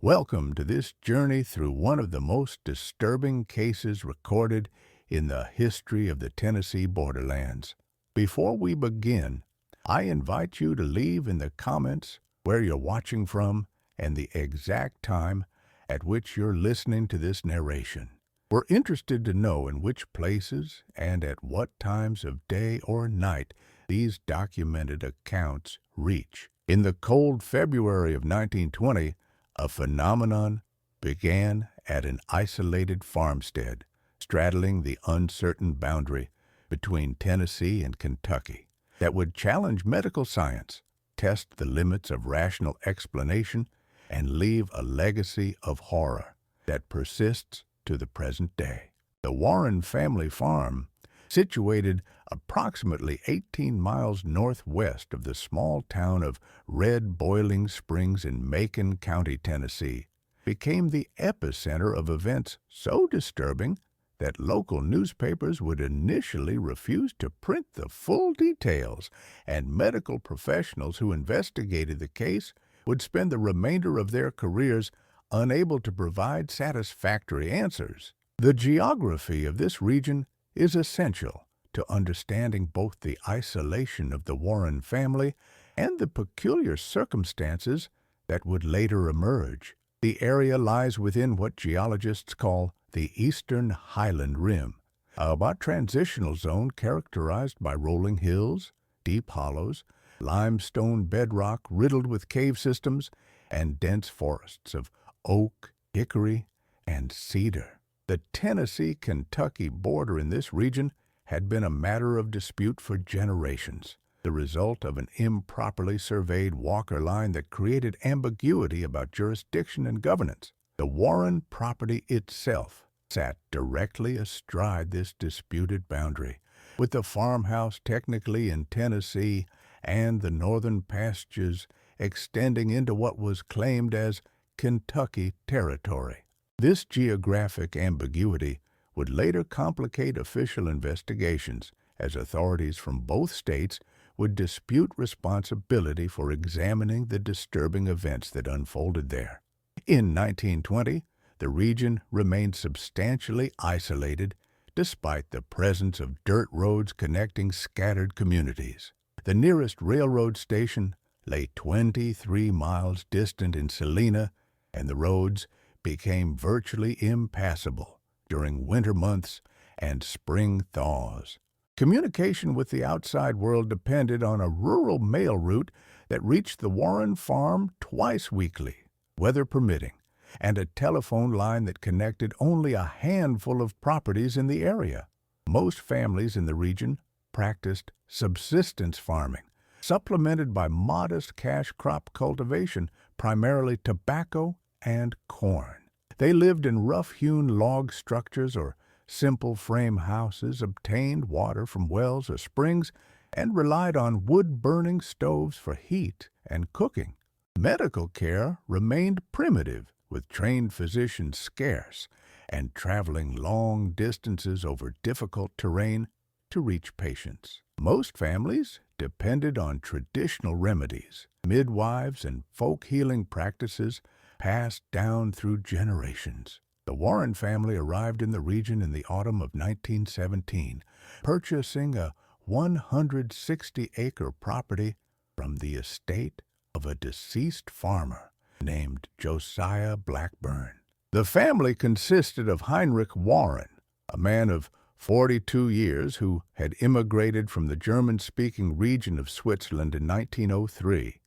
Welcome to this journey through one of the most disturbing cases recorded in the history of the Tennessee Borderlands. Before we begin, I invite you to leave in the comments where you're watching from and the exact time at which you're listening to this narration. We're interested to know in which places and at what times of day or night these documented accounts reach. In the cold February of 1920, a phenomenon began at an isolated farmstead straddling the uncertain boundary between Tennessee and Kentucky that would challenge medical science, test the limits of rational explanation, and leave a legacy of horror that persists to the present day. The Warren family farm, situated approximately 18 miles northwest of the small town of Red Boiling Springs in Macon County, Tennessee, became the epicenter of events so disturbing that local newspapers would initially refuse to print the full details, and medical professionals who investigated the case would spend the remainder of their careers unable to provide satisfactory answers. The geography of this region is essential to understanding both the isolation of the Warren family and the peculiar circumstances that would later emerge. The area lies within what geologists call the Eastern Highland Rim, a transitional zone characterized by rolling hills, deep hollows, limestone bedrock riddled with cave systems, and dense forests of oak, hickory, and cedar. The Tennessee-Kentucky border in this region had been a matter of dispute for generations, the result of an improperly surveyed Walker line that created ambiguity about jurisdiction and governance. The Warren property itself sat directly astride this disputed boundary, with the farmhouse technically in Tennessee and the northern pastures extending into what was claimed as Kentucky territory. This geographic ambiguity would later complicate official investigations, as authorities from both states would dispute responsibility for examining the disturbing events that unfolded there. In 1920, the region remained substantially isolated despite the presence of dirt roads connecting scattered communities. The nearest railroad station lay 23 miles distant in Salina, and the roads became virtually impassable during winter months and spring thaws. Communication with the outside world depended on a rural mail route that reached the Warren farm twice weekly, weather permitting, and a telephone line that connected only a handful of properties in the area. Most families in the region practiced subsistence farming, supplemented by modest cash crop cultivation, primarily tobacco and corn. They lived in rough-hewn log structures or simple frame houses, obtained water from wells or springs, and relied on wood-burning stoves for heat and cooking. Medical care remained primitive, with trained physicians scarce and traveling long distances over difficult terrain to reach patients. Most families depended on traditional remedies, midwives, and folk healing practices passed down through generations. The Warren family arrived in the region in the autumn of 1917, purchasing a 160-acre property from the estate of a deceased farmer named Josiah Blackburn. The family consisted of Heinrich Warren, a man of 42 years who had immigrated from the German-speaking region of Switzerland in 1903,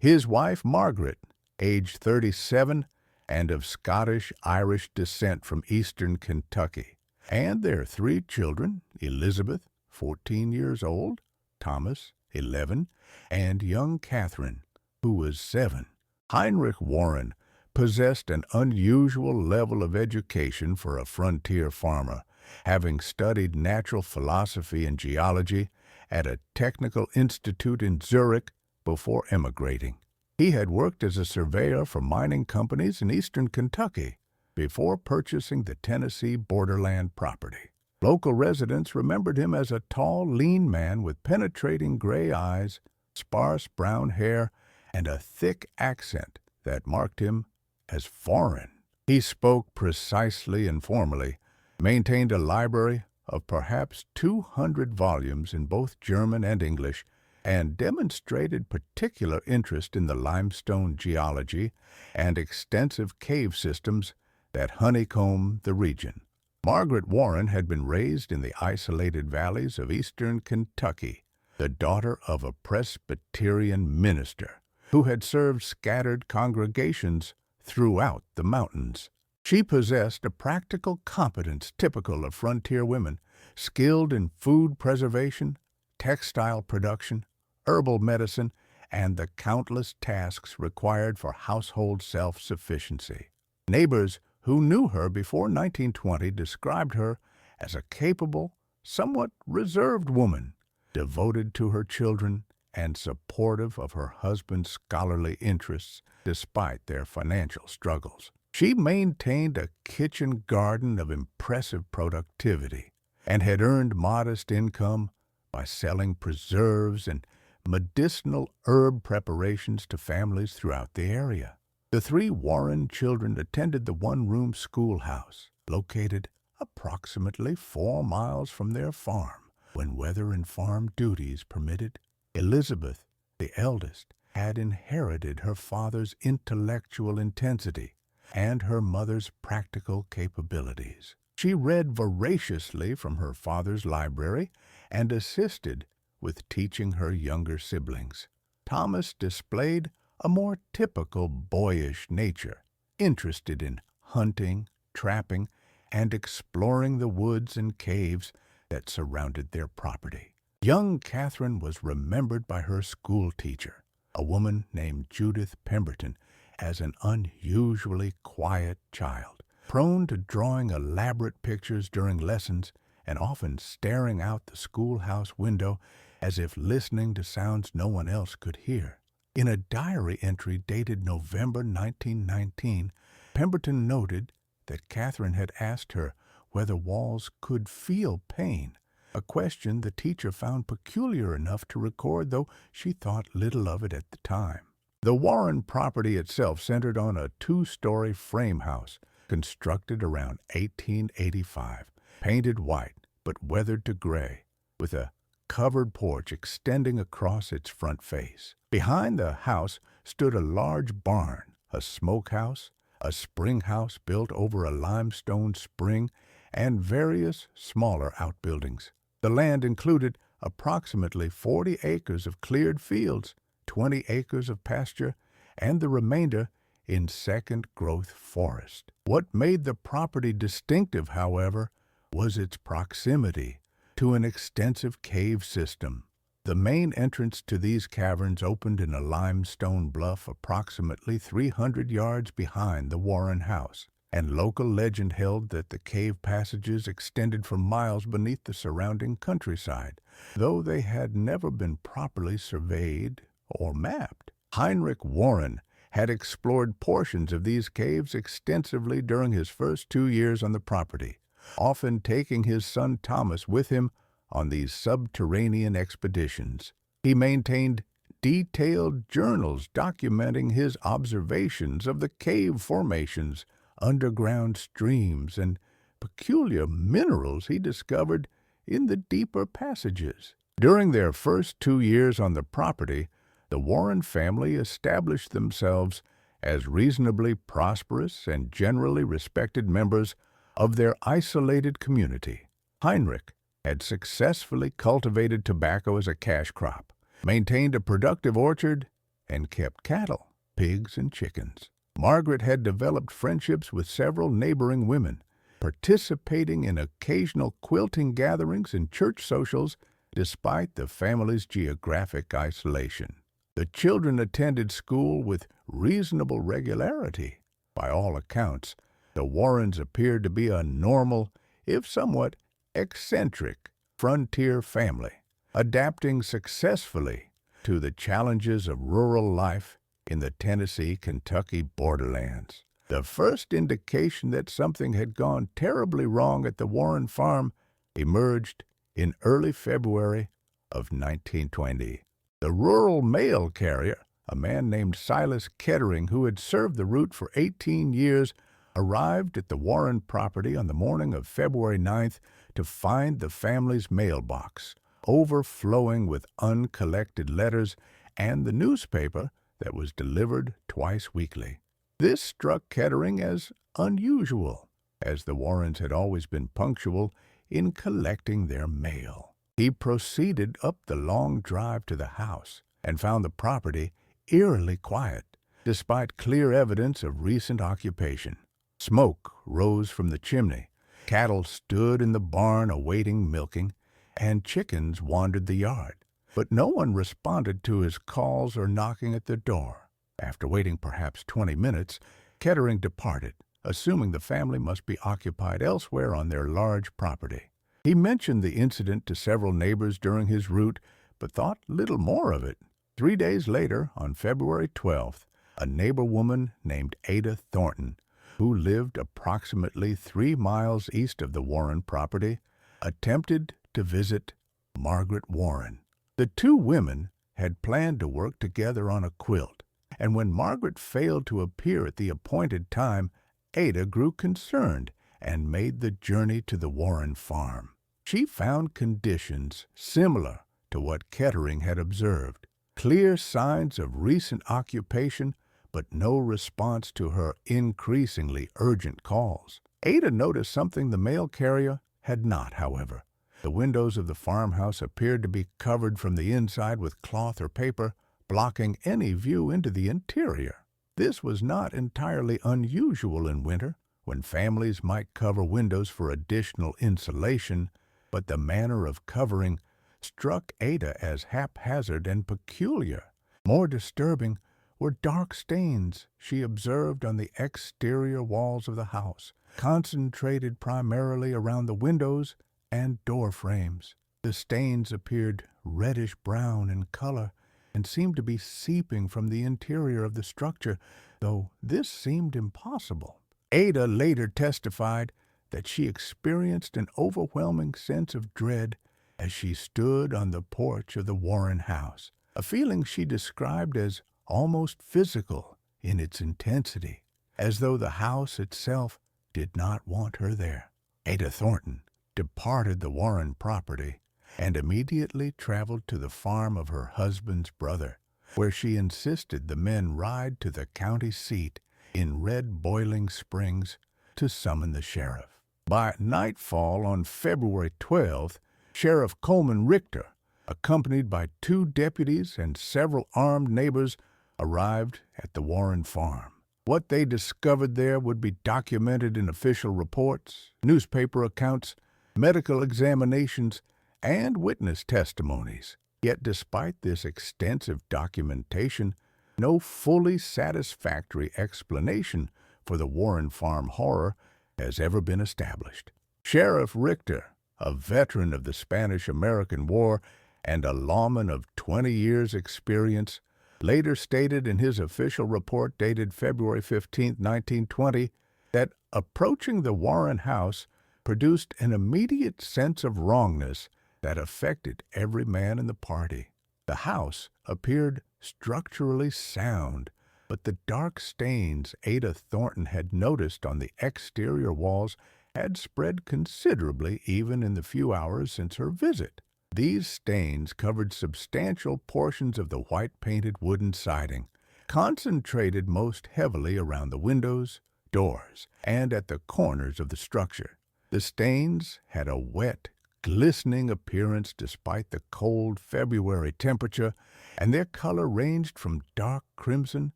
his wife Margaret, aged 37, and of Scottish-Irish descent from eastern Kentucky, and their three children, Elizabeth, 14 years old, Thomas, 11, and young Catherine, who was 7. Heinrich Warren possessed an unusual level of education for a frontier farmer, having studied natural philosophy and geology at a technical institute in Zurich before emigrating. He had worked as a surveyor for mining companies in eastern Kentucky before purchasing the Tennessee borderland property. Local residents remembered him as a tall, lean man with penetrating gray eyes, sparse brown hair, and a thick accent that marked him as foreign. He spoke precisely and formally, maintained a library of perhaps 200 volumes in both German and English, and demonstrated particular interest in the limestone geology and extensive cave systems that honeycomb the region. Margaret Warren had been raised in the isolated valleys of eastern Kentucky, the daughter of a Presbyterian minister who had served scattered congregations throughout the mountains. She possessed a practical competence typical of frontier women, skilled in food preservation, textile production, herbal medicine, and the countless tasks required for household self-sufficiency. Neighbors who knew her before 1920 described her as a capable, somewhat reserved woman, devoted to her children and supportive of her husband's scholarly interests despite their financial struggles. She maintained a kitchen garden of impressive productivity and had earned modest income by selling preserves and medicinal herb preparations to families throughout the area. The three Warren children attended the one-room schoolhouse, located approximately 4 miles from their farm, when weather and farm duties permitted. Elizabeth, the eldest, had inherited her father's intellectual intensity and her mother's practical capabilities. She read voraciously from her father's library and assisted with teaching her younger siblings. Thomas displayed a more typical boyish nature, interested in hunting, trapping, and exploring the woods and caves that surrounded their property. Young Catherine was remembered by her school teacher, a woman named Judith Pemberton, as an unusually quiet child, prone to drawing elaborate pictures during lessons and often staring out the schoolhouse window as if listening to sounds no one else could hear. In a diary entry dated November 1919, Pemberton noted that Catherine had asked her whether walls could feel pain, a question the teacher found peculiar enough to record, though she thought little of it at the time. The Warren property itself centered on a 2-story frame house constructed around 1885, painted white but weathered to gray, with a covered porch extending across its front face. Behind the house stood a large barn, a smokehouse, a spring house built over a limestone spring, and various smaller outbuildings. The land included approximately 40 acres of cleared fields, 20 acres of pasture, and the remainder in second-growth forest. What made the property distinctive, however, was its proximity to an extensive cave system. The main entrance to these caverns opened in a limestone bluff approximately 300 yards behind the Warren house, and local legend held that the cave passages extended for miles beneath the surrounding countryside, though they had never been properly surveyed or mapped. Heinrich Warren had explored portions of these caves extensively during his first 2 years on the property, often taking his son Thomas with him on these subterranean expeditions. He maintained detailed journals documenting his observations of the cave formations, underground streams, and peculiar minerals he discovered in the deeper passages. During their first 2 years on the property, the Warren family established themselves as reasonably prosperous and generally respected members of their isolated community. Heinrich had successfully cultivated tobacco as a cash crop, maintained a productive orchard, and kept cattle, pigs, and chickens. Margaret had developed friendships with several neighboring women, participating in occasional quilting gatherings and church socials despite the family's geographic isolation. The children attended school with reasonable regularity. By all accounts, the Warrens appeared to be a normal, if somewhat eccentric, frontier family, adapting successfully to the challenges of rural life in the Tennessee-Kentucky borderlands. The first indication that something had gone terribly wrong at the Warren farm emerged in early February of 1920. The rural mail carrier, a man named Silas Kettering, who had served the route for 18 years, arrived at the Warren property on the morning of February 9th to find the family's mailbox overflowing with uncollected letters and the newspaper that was delivered twice weekly. This struck Kettering as unusual, as the Warrens had always been punctual in collecting their mail. He proceeded up the long drive to the house and found the property eerily quiet, despite clear evidence of recent occupation. Smoke rose from the chimney, cattle stood in the barn awaiting milking, and chickens wandered the yard. But no one responded to his calls or knocking at the door. After waiting perhaps 20 minutes, Kettering departed, assuming the family must be occupied elsewhere on their large property. He mentioned the incident to several neighbors during his route, but thought little more of it. 3 days later, on February 12th, a neighbor woman named Ada Thornton, who lived approximately 3 miles east of the Warren property, attempted to visit Margaret Warren. The two women had planned to work together on a quilt, and when Margaret failed to appear at the appointed time, Ada grew concerned and made the journey to the Warren farm. She found conditions similar to what Kettering had observed. Clear signs of recent occupation, but no response to her increasingly urgent calls. Ada noticed something the mail carrier had not, however. The windows of the farmhouse appeared to be covered from the inside with cloth or paper, blocking any view into the interior. This was not entirely unusual in winter, when families might cover windows for additional insulation, but the manner of covering struck Ada as haphazard and peculiar. More disturbing were dark stains she observed on the exterior walls of the house, concentrated primarily around the windows and door frames. The stains appeared reddish-brown in color and seemed to be seeping from the interior of the structure, though this seemed impossible. Ada later testified that she experienced an overwhelming sense of dread as she stood on the porch of the Warren house, a feeling she described as almost physical in its intensity, as though the house itself did not want her there. Ada Thornton departed the Warren property and immediately traveled to the farm of her husband's brother, where she insisted the men ride to the county seat in Red Boiling Springs to summon the sheriff. By nightfall on February 12th, Sheriff Coleman Richter, accompanied by 2 deputies and several armed neighbors, arrived at the Warren farm. What they discovered there would be documented in official reports, newspaper accounts, medical examinations, and witness testimonies. Yet despite this extensive documentation, no fully satisfactory explanation for the Warren farm horror has ever been established. Sheriff Richter, a veteran of the Spanish-American War and a lawman of 20 years' experience, later stated in his official report dated February 15, 1920, that approaching the Warren house produced an immediate sense of wrongness that affected every man in the party. The house appeared structurally sound, but the dark stains Ada Thornton had noticed on the exterior walls had spread considerably even in the few hours since her visit. These stains covered substantial portions of the white-painted wooden siding, concentrated most heavily around the windows, doors, and at the corners of the structure. The stains had a wet, glistening appearance despite the cold February temperature, and their color ranged from dark crimson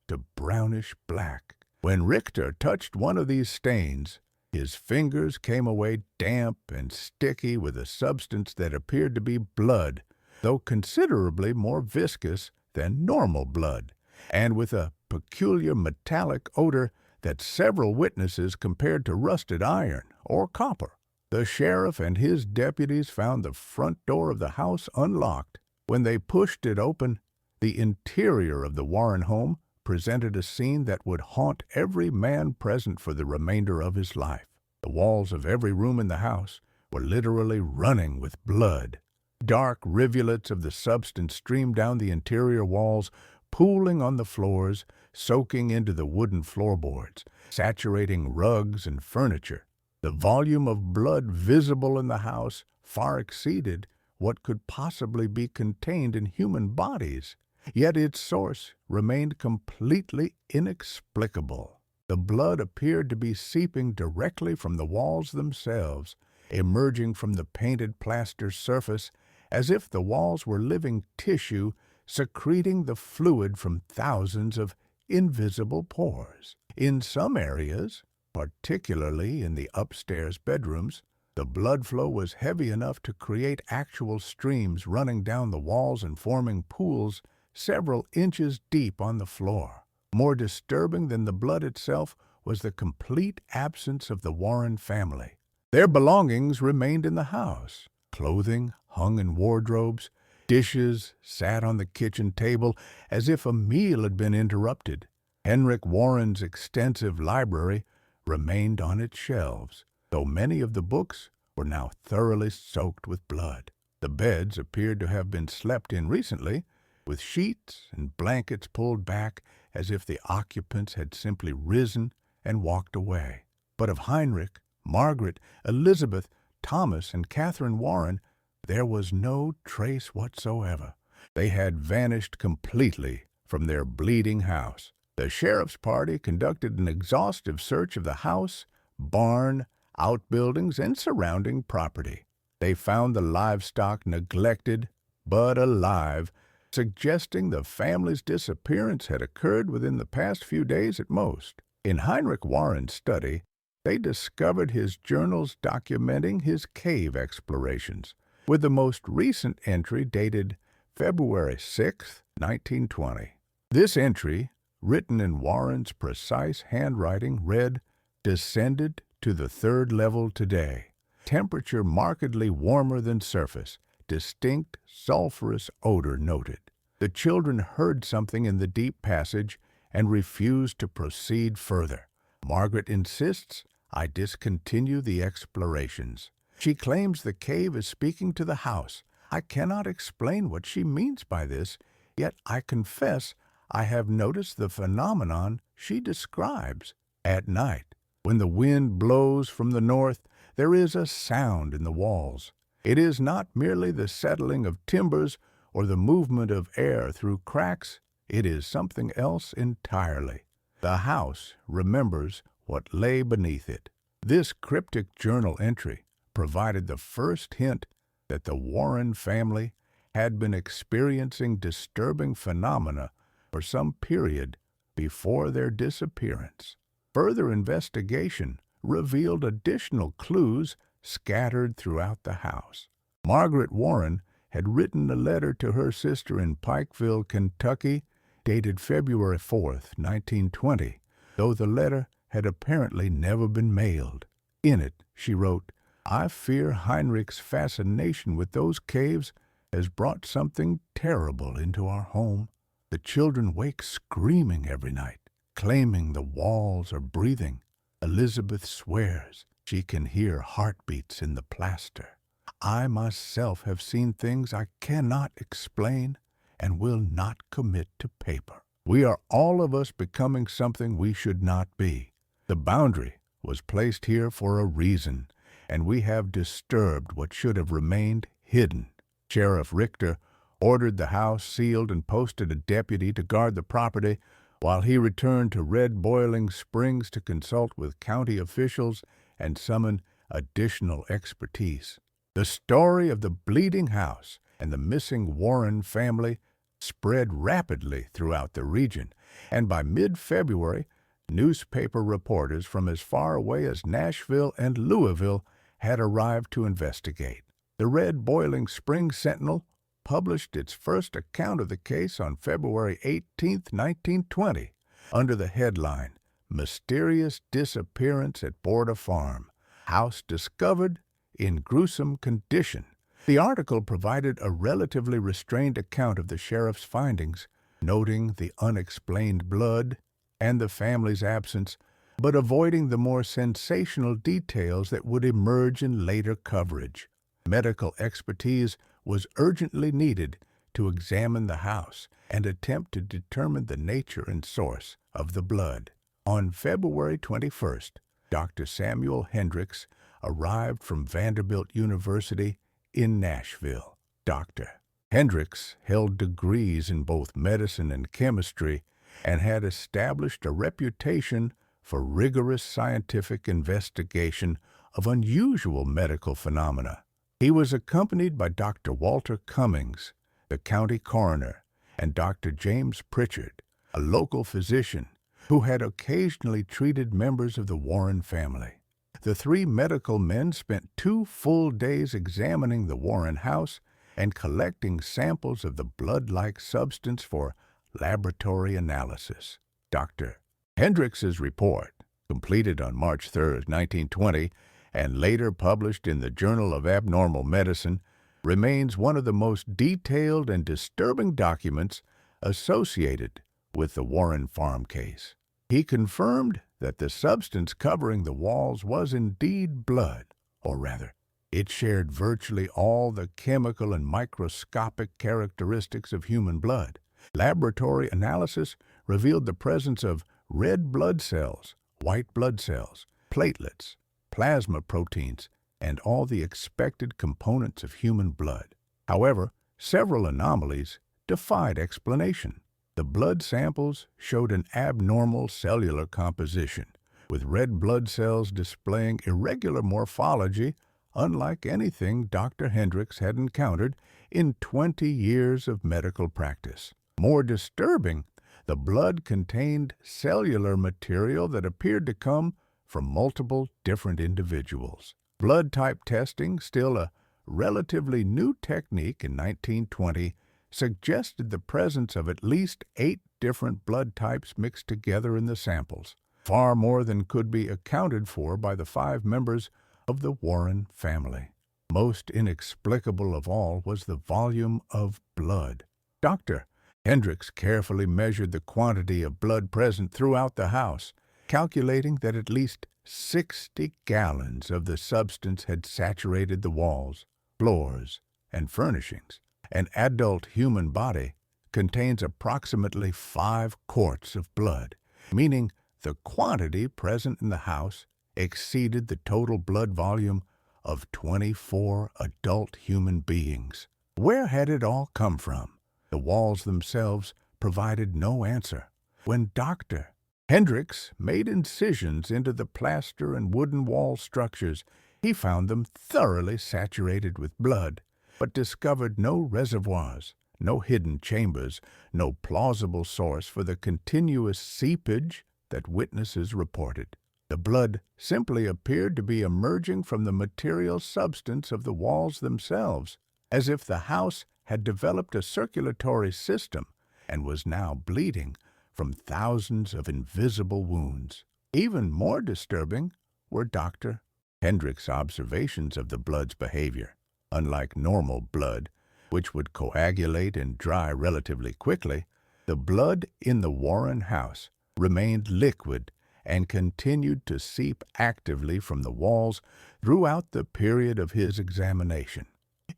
to brownish black. When Richter touched one of these stains, his fingers came away damp and sticky with a substance that appeared to be blood, though considerably more viscous than normal blood, and with a peculiar metallic odor that several witnesses compared to rusted iron or copper. The sheriff and his deputies found the front door of the house unlocked. When they pushed it open, the interior of the Warren home presented a scene that would haunt every man present for the remainder of his life. The walls of every room in the house were literally running with blood. Dark rivulets of the substance streamed down the interior walls, pooling on the floors, soaking into the wooden floorboards, saturating rugs and furniture. The volume of blood visible in the house far exceeded what could possibly be contained in human bodies, yet its source remained completely inexplicable. The blood appeared to be seeping directly from the walls themselves, emerging from the painted plaster surface as if the walls were living tissue secreting the fluid from thousands of invisible pores. In some areas, particularly in the upstairs bedrooms, the blood flow was heavy enough to create actual streams running down the walls and forming pools several inches deep on the floor. More disturbing than the blood itself was the complete absence of the Warren family. Their belongings remained in the house. Clothing hung in wardrobes, dishes sat on the kitchen table as if a meal had been interrupted. Henrik Warren's extensive library remained on its shelves, though many of the books were now thoroughly soaked with blood. The beds appeared to have been slept in recently, with sheets and blankets pulled back as if the occupants had simply risen and walked away. But of Heinrich, Margaret, Elizabeth, Thomas, and Catherine Warren, there was no trace whatsoever. They had vanished completely from their bleeding house. The sheriff's party conducted an exhaustive search of the house, barn, outbuildings, and surrounding property. They found the livestock neglected but alive, suggesting the family's disappearance had occurred within the past few days at most. In Heinrich Warren's study, they discovered his journals documenting his cave explorations, with the most recent entry dated February 6, 1920. This entry, written in Warren's precise handwriting, read, "Descended to the 3rd level today. Temperature markedly warmer than surface. Distinct sulfurous odor noted. The children heard something in the deep passage and refused to proceed further. Margaret insists I discontinue the explorations. She claims the cave is speaking to the house. I cannot explain what she means by this, yet I confess I have noticed the phenomenon she describes. At night, when the wind blows from the north, there is a sound in the walls. It is not merely the settling of timbers or the movement of air through cracks. It is something else entirely. The house remembers what lay beneath it." This cryptic journal entry provided the first hint that the Warren family had been experiencing disturbing phenomena for some period before their disappearance. Further investigation revealed additional clues scattered throughout the house. Margaret Warren had written a letter to her sister in Pikeville, Kentucky, dated February 4, 1920, though the letter had apparently never been mailed. In it, she wrote, "I fear Heinrich's fascination with those caves has brought something terrible into our home. The children wake screaming every night, claiming the walls are breathing. Elizabeth swears she can hear heartbeats in the plaster. I myself have seen things I cannot explain and will not commit to paper. We are all of us becoming something we should not be. The boundary was placed here for a reason, and we have disturbed what should have remained hidden." Sheriff Richter ordered the house sealed and posted a deputy to guard the property, while he returned to Red Boiling Springs to consult with county officials and summon additional expertise. The story of the bleeding house and the missing Warren family spread rapidly throughout the region, and by mid-February, newspaper reporters from as far away as Nashville and Louisville had arrived to investigate. The Red Boiling Springs Sentinel published its first account of the case on February 18, 1920, under the headline, "Mysterious Disappearance at Border Farm. House Discovered in Gruesome Condition." The article provided a relatively restrained account of the sheriff's findings, noting the unexplained blood and the family's absence, but avoiding the more sensational details that would emerge in later coverage. Medical expertise was urgently needed to examine the house and attempt to determine the nature and source of the blood. On February 21st, Dr. Samuel Hendricks arrived from Vanderbilt University in Nashville. Dr. Hendricks held degrees in both medicine and chemistry and had established a reputation for rigorous scientific investigation of unusual medical phenomena. He was accompanied by Dr. Walter Cummings, the county coroner, and Dr. James Pritchard, a local physician who had occasionally treated members of the Warren family. The three medical men spent 2 full days examining the Warren house and collecting samples of the blood-like substance for laboratory analysis. Dr. Hendricks's report, completed on March 3, 1920, and later published in the Journal of Abnormal Medicine, remains one of the most detailed and disturbing documents associated with the Warren farm case. He confirmed that the substance covering the walls was indeed blood, or rather, it shared virtually all the chemical and microscopic characteristics of human blood. Laboratory analysis revealed the presence of red blood cells, white blood cells, platelets, plasma proteins, and all the expected components of human blood. However, several anomalies defied explanation. The blood samples showed an abnormal cellular composition, with red blood cells displaying irregular morphology unlike anything Dr. Hendricks had encountered in 20 years of medical practice. More disturbing, the blood contained cellular material that appeared to come from multiple different individuals. Blood type testing, still a relatively new technique in 1920, suggested the presence of at least 8 different blood types mixed together in the samples, far more than could be accounted for by the 5 members of the Warren family. Most inexplicable of all was the volume of blood. Dr. Hendricks carefully measured the quantity of blood present throughout the house, calculating that at least 60 gallons of the substance had saturated the walls, floors, and furnishings. An adult human body contains approximately 5 quarts of blood, meaning the quantity present in the house exceeded the total blood volume of 24 adult human beings. Where had it all come from? The walls themselves provided no answer. When Dr. Hendricks made incisions into the plaster and wooden wall structures, he found them thoroughly saturated with blood, but discovered no reservoirs, no hidden chambers, no plausible source for the continuous seepage that witnesses reported. The blood simply appeared to be emerging from the material substance of the walls themselves, as if the house had developed a circulatory system and was now bleeding from thousands of invisible wounds. Even more disturbing were Dr. Hendricks' observations of the blood's behavior. Unlike normal blood, which would coagulate and dry relatively quickly, the blood in the Warren house remained liquid and continued to seep actively from the walls throughout the period of his examination.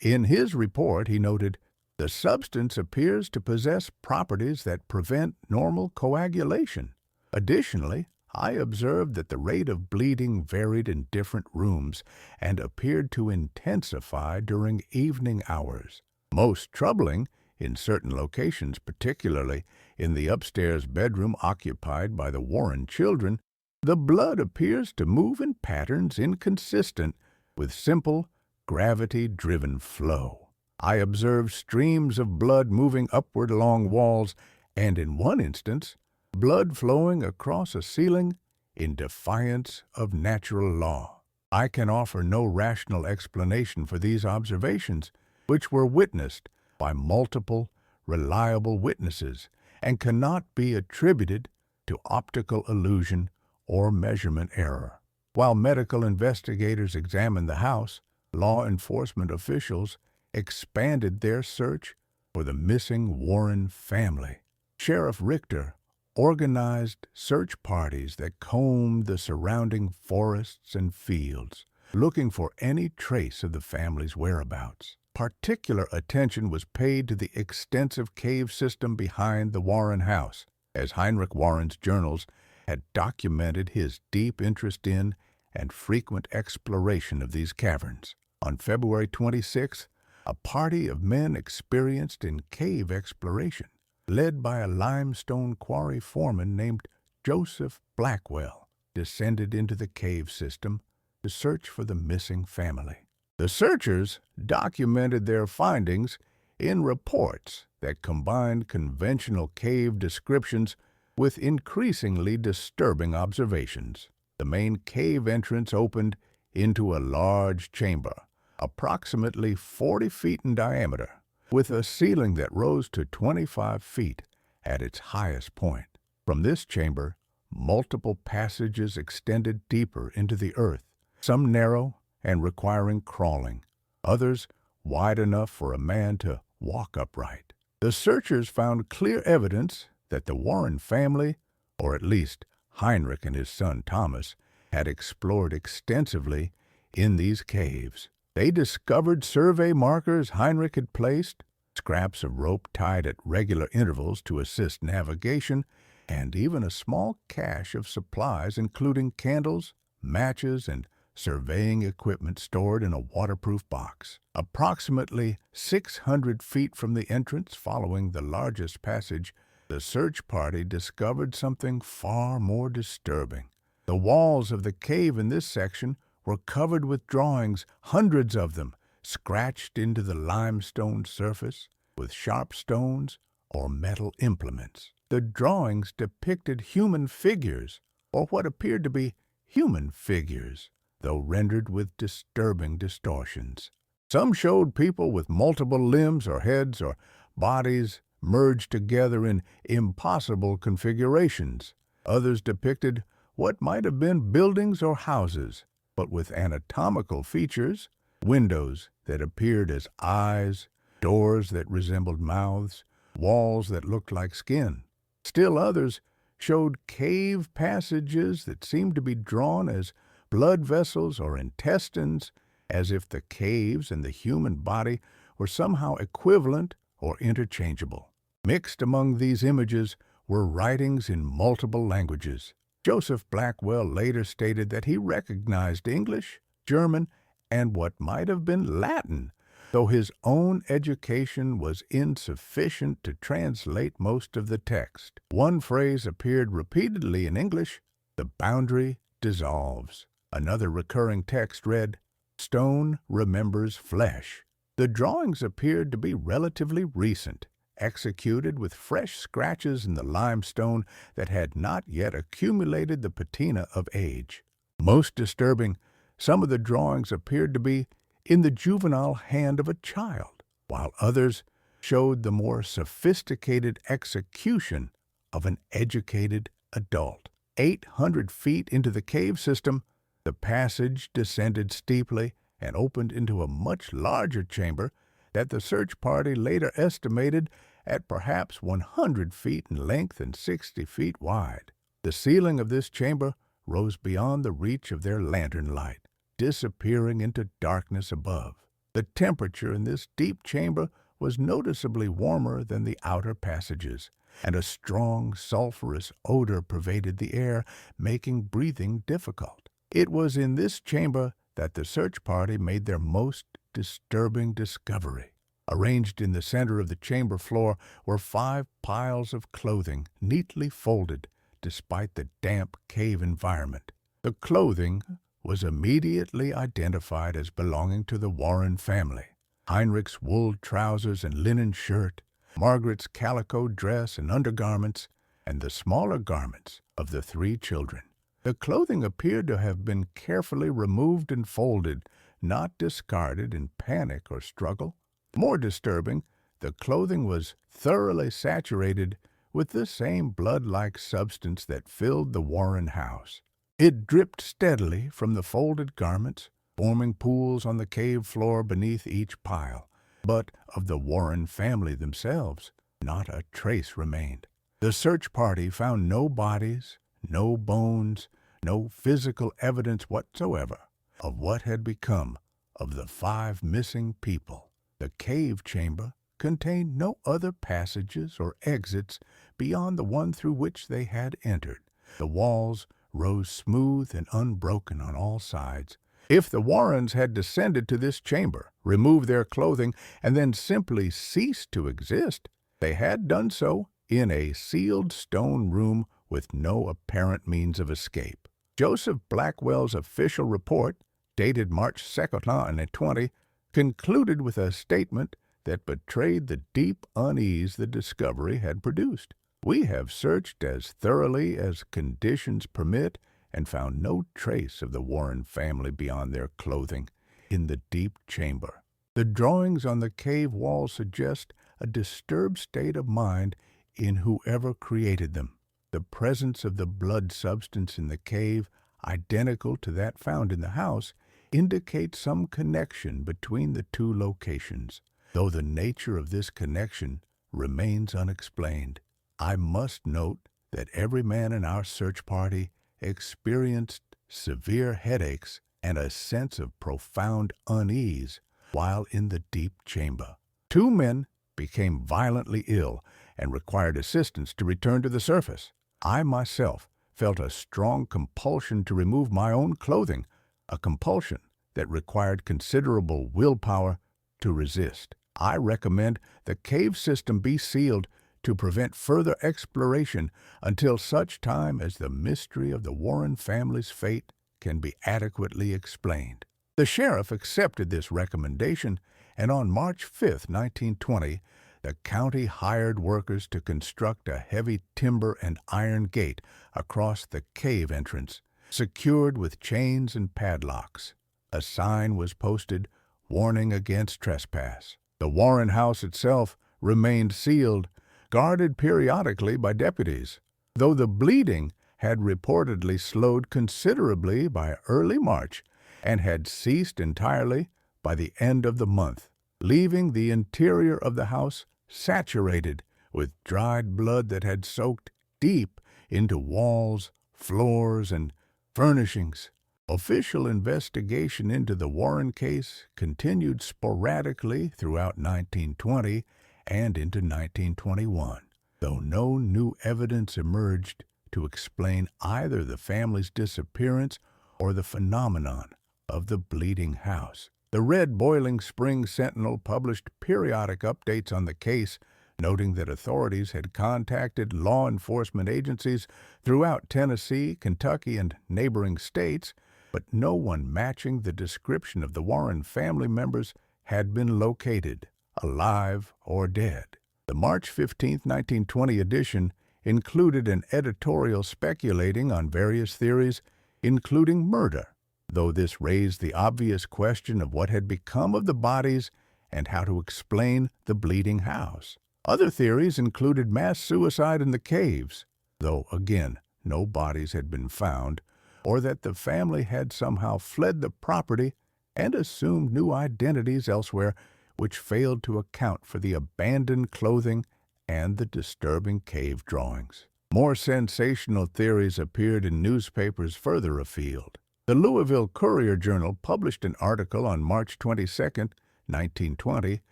In his report, he noted, "The substance appears to possess properties that prevent normal coagulation. Additionally, I observed that the rate of bleeding varied in different rooms and appeared to intensify during evening hours. Most troubling, in certain locations, particularly in the upstairs bedroom occupied by the Warren children, the blood appears to move in patterns inconsistent with simple, gravity-driven flow. I observed streams of blood moving upward along walls, and in one instance, blood flowing across a ceiling in defiance of natural law. I can offer no rational explanation for these observations, which were witnessed by multiple, reliable witnesses and cannot be attributed to optical illusion or measurement error. While medical investigators examined the house, law enforcement officials expanded their search for the missing Warren family. Sheriff Richter organized search parties that combed the surrounding forests and fields, looking for any trace of the family's whereabouts. Particular attention was paid to the extensive cave system behind the Warren house, as Heinrich Warren's journals had documented his deep interest in and frequent exploration of these caverns. On February 26th, a party of men experienced in cave exploration, led by a limestone quarry foreman named Joseph Blackwell, descended into the cave system to search for the missing family. The searchers documented their findings in reports that combined conventional cave descriptions with increasingly disturbing observations. The main cave entrance opened into a large chamber, approximately 40 feet in diameter, with a ceiling that rose to 25 feet at its highest point. From this chamber, multiple passages extended deeper into the earth, some narrow and requiring crawling, others wide enough for a man to walk upright. The searchers found clear evidence that the Warren family, or at least Heinrich and his son Thomas, had explored extensively in these caves. They discovered survey markers Heinrich had placed, scraps of rope tied at regular intervals to assist navigation, and even a small cache of supplies including candles, matches, and surveying equipment stored in a waterproof box. Approximately 600 feet from the entrance following the largest passage, the search party discovered something far more disturbing. The walls of the cave in this section were covered with drawings, hundreds of them, scratched into the limestone surface with sharp stones or metal implements. The drawings depicted human figures, or what appeared to be human figures, though rendered with disturbing distortions. Some showed people with multiple limbs or heads or bodies merged together in impossible configurations. Others depicted what might have been buildings or houses, but with anatomical features, windows that appeared as eyes, doors that resembled mouths, walls that looked like skin. Still others showed cave passages that seemed to be drawn as blood vessels or intestines, as if the caves and the human body were somehow equivalent or interchangeable. Mixed among these images were writings in multiple languages. Joseph Blackwell later stated that he recognized English, German, and what might have been Latin, though his own education was insufficient to translate most of the text. One phrase appeared repeatedly in English: "The boundary dissolves." Another recurring text read, "Stone remembers flesh." The drawings appeared to be relatively recent, executed with fresh scratches in the limestone that had not yet accumulated the patina of age. Most disturbing, some of the drawings appeared to be in the juvenile hand of a child, while others showed the more sophisticated execution of an educated adult. 800 feet into the cave system, the passage descended steeply and opened into a much larger chamber that the search party later estimated at perhaps 100 feet in length and 60 feet wide. The ceiling of this chamber rose beyond the reach of their lantern light, disappearing into darkness above. The temperature in this deep chamber was noticeably warmer than the outer passages, and a strong sulphurous odor pervaded the air, making breathing difficult. It was in this chamber that the search party made their most disturbing discovery. Arranged in the center of the chamber floor were 5 piles of clothing, neatly folded, despite the damp cave environment. The clothing was immediately identified as belonging to the Warren family. Heinrich's wool trousers and linen shirt, Margaret's calico dress and undergarments, and the smaller garments of the 3 children. The clothing appeared to have been carefully removed and folded, not discarded in panic or struggle. More disturbing, the clothing was thoroughly saturated with the same blood-like substance that filled the Warren house. It dripped steadily from the folded garments, forming pools on the cave floor beneath each pile. But of the Warren family themselves, not a trace remained. The search party found no bodies, no bones, no physical evidence whatsoever of what had become of the 5 missing people. The cave chamber contained no other passages or exits beyond the one through which they had entered. The walls rose smooth and unbroken on all sides. If the Warrens had descended to this chamber, removed their clothing, and then simply ceased to exist, they had done so in a sealed stone room with no apparent means of escape. Joseph Blackwell's official report, dated March 2, 2020, concluded with a statement that betrayed the deep unease the discovery had produced. We have searched as thoroughly as conditions permit and found no trace of the Warren family beyond their clothing in the deep chamber. The drawings on the cave wall suggest a disturbed state of mind in whoever created them. The presence of the blood substance in the cave, identical to that found in the house, indicates some connection between the two locations, though the nature of this connection remains unexplained. I must note that every man in our search party experienced severe headaches and a sense of profound unease while in the deep chamber. 2 men became violently ill and required assistance to return to the surface. I myself felt a strong compulsion to remove my own clothing, a compulsion that required considerable willpower to resist. I recommend the cave system be sealed to prevent further exploration until such time as the mystery of the Warren family's fate can be adequately explained. The sheriff accepted this recommendation, and on March 5, 1920, the county hired workers to construct a heavy timber and iron gate across the cave entrance, secured with chains and padlocks. A sign was posted warning against trespass. The Warren house itself remained sealed, guarded periodically by deputies, though the bleeding had reportedly slowed considerably by early March and had ceased entirely by the end of the month, leaving the interior of the house saturated with dried blood that had soaked deep into walls, floors, and furnishings. Official investigation into the Warren case continued sporadically throughout 1920 and into 1921, though no new evidence emerged to explain either the family's disappearance or the phenomenon of the bleeding house. The Red Boiling Spring Sentinel published periodic updates on the case, noting that authorities had contacted law enforcement agencies throughout Tennessee, Kentucky, and neighboring states, but no one matching the description of the Warren family members had been located, alive or dead. The March 15, 1920 edition included an editorial speculating on various theories, including murder, though this raised the obvious question of what had become of the bodies and how to explain the bleeding house. Other theories included mass suicide in the caves, though again no bodies had been found, or that the family had somehow fled the property and assumed new identities elsewhere, which failed to account for the abandoned clothing and the disturbing cave drawings. More sensational theories appeared in newspapers further afield. The Louisville Courier-Journal published an article on March 22, 1920,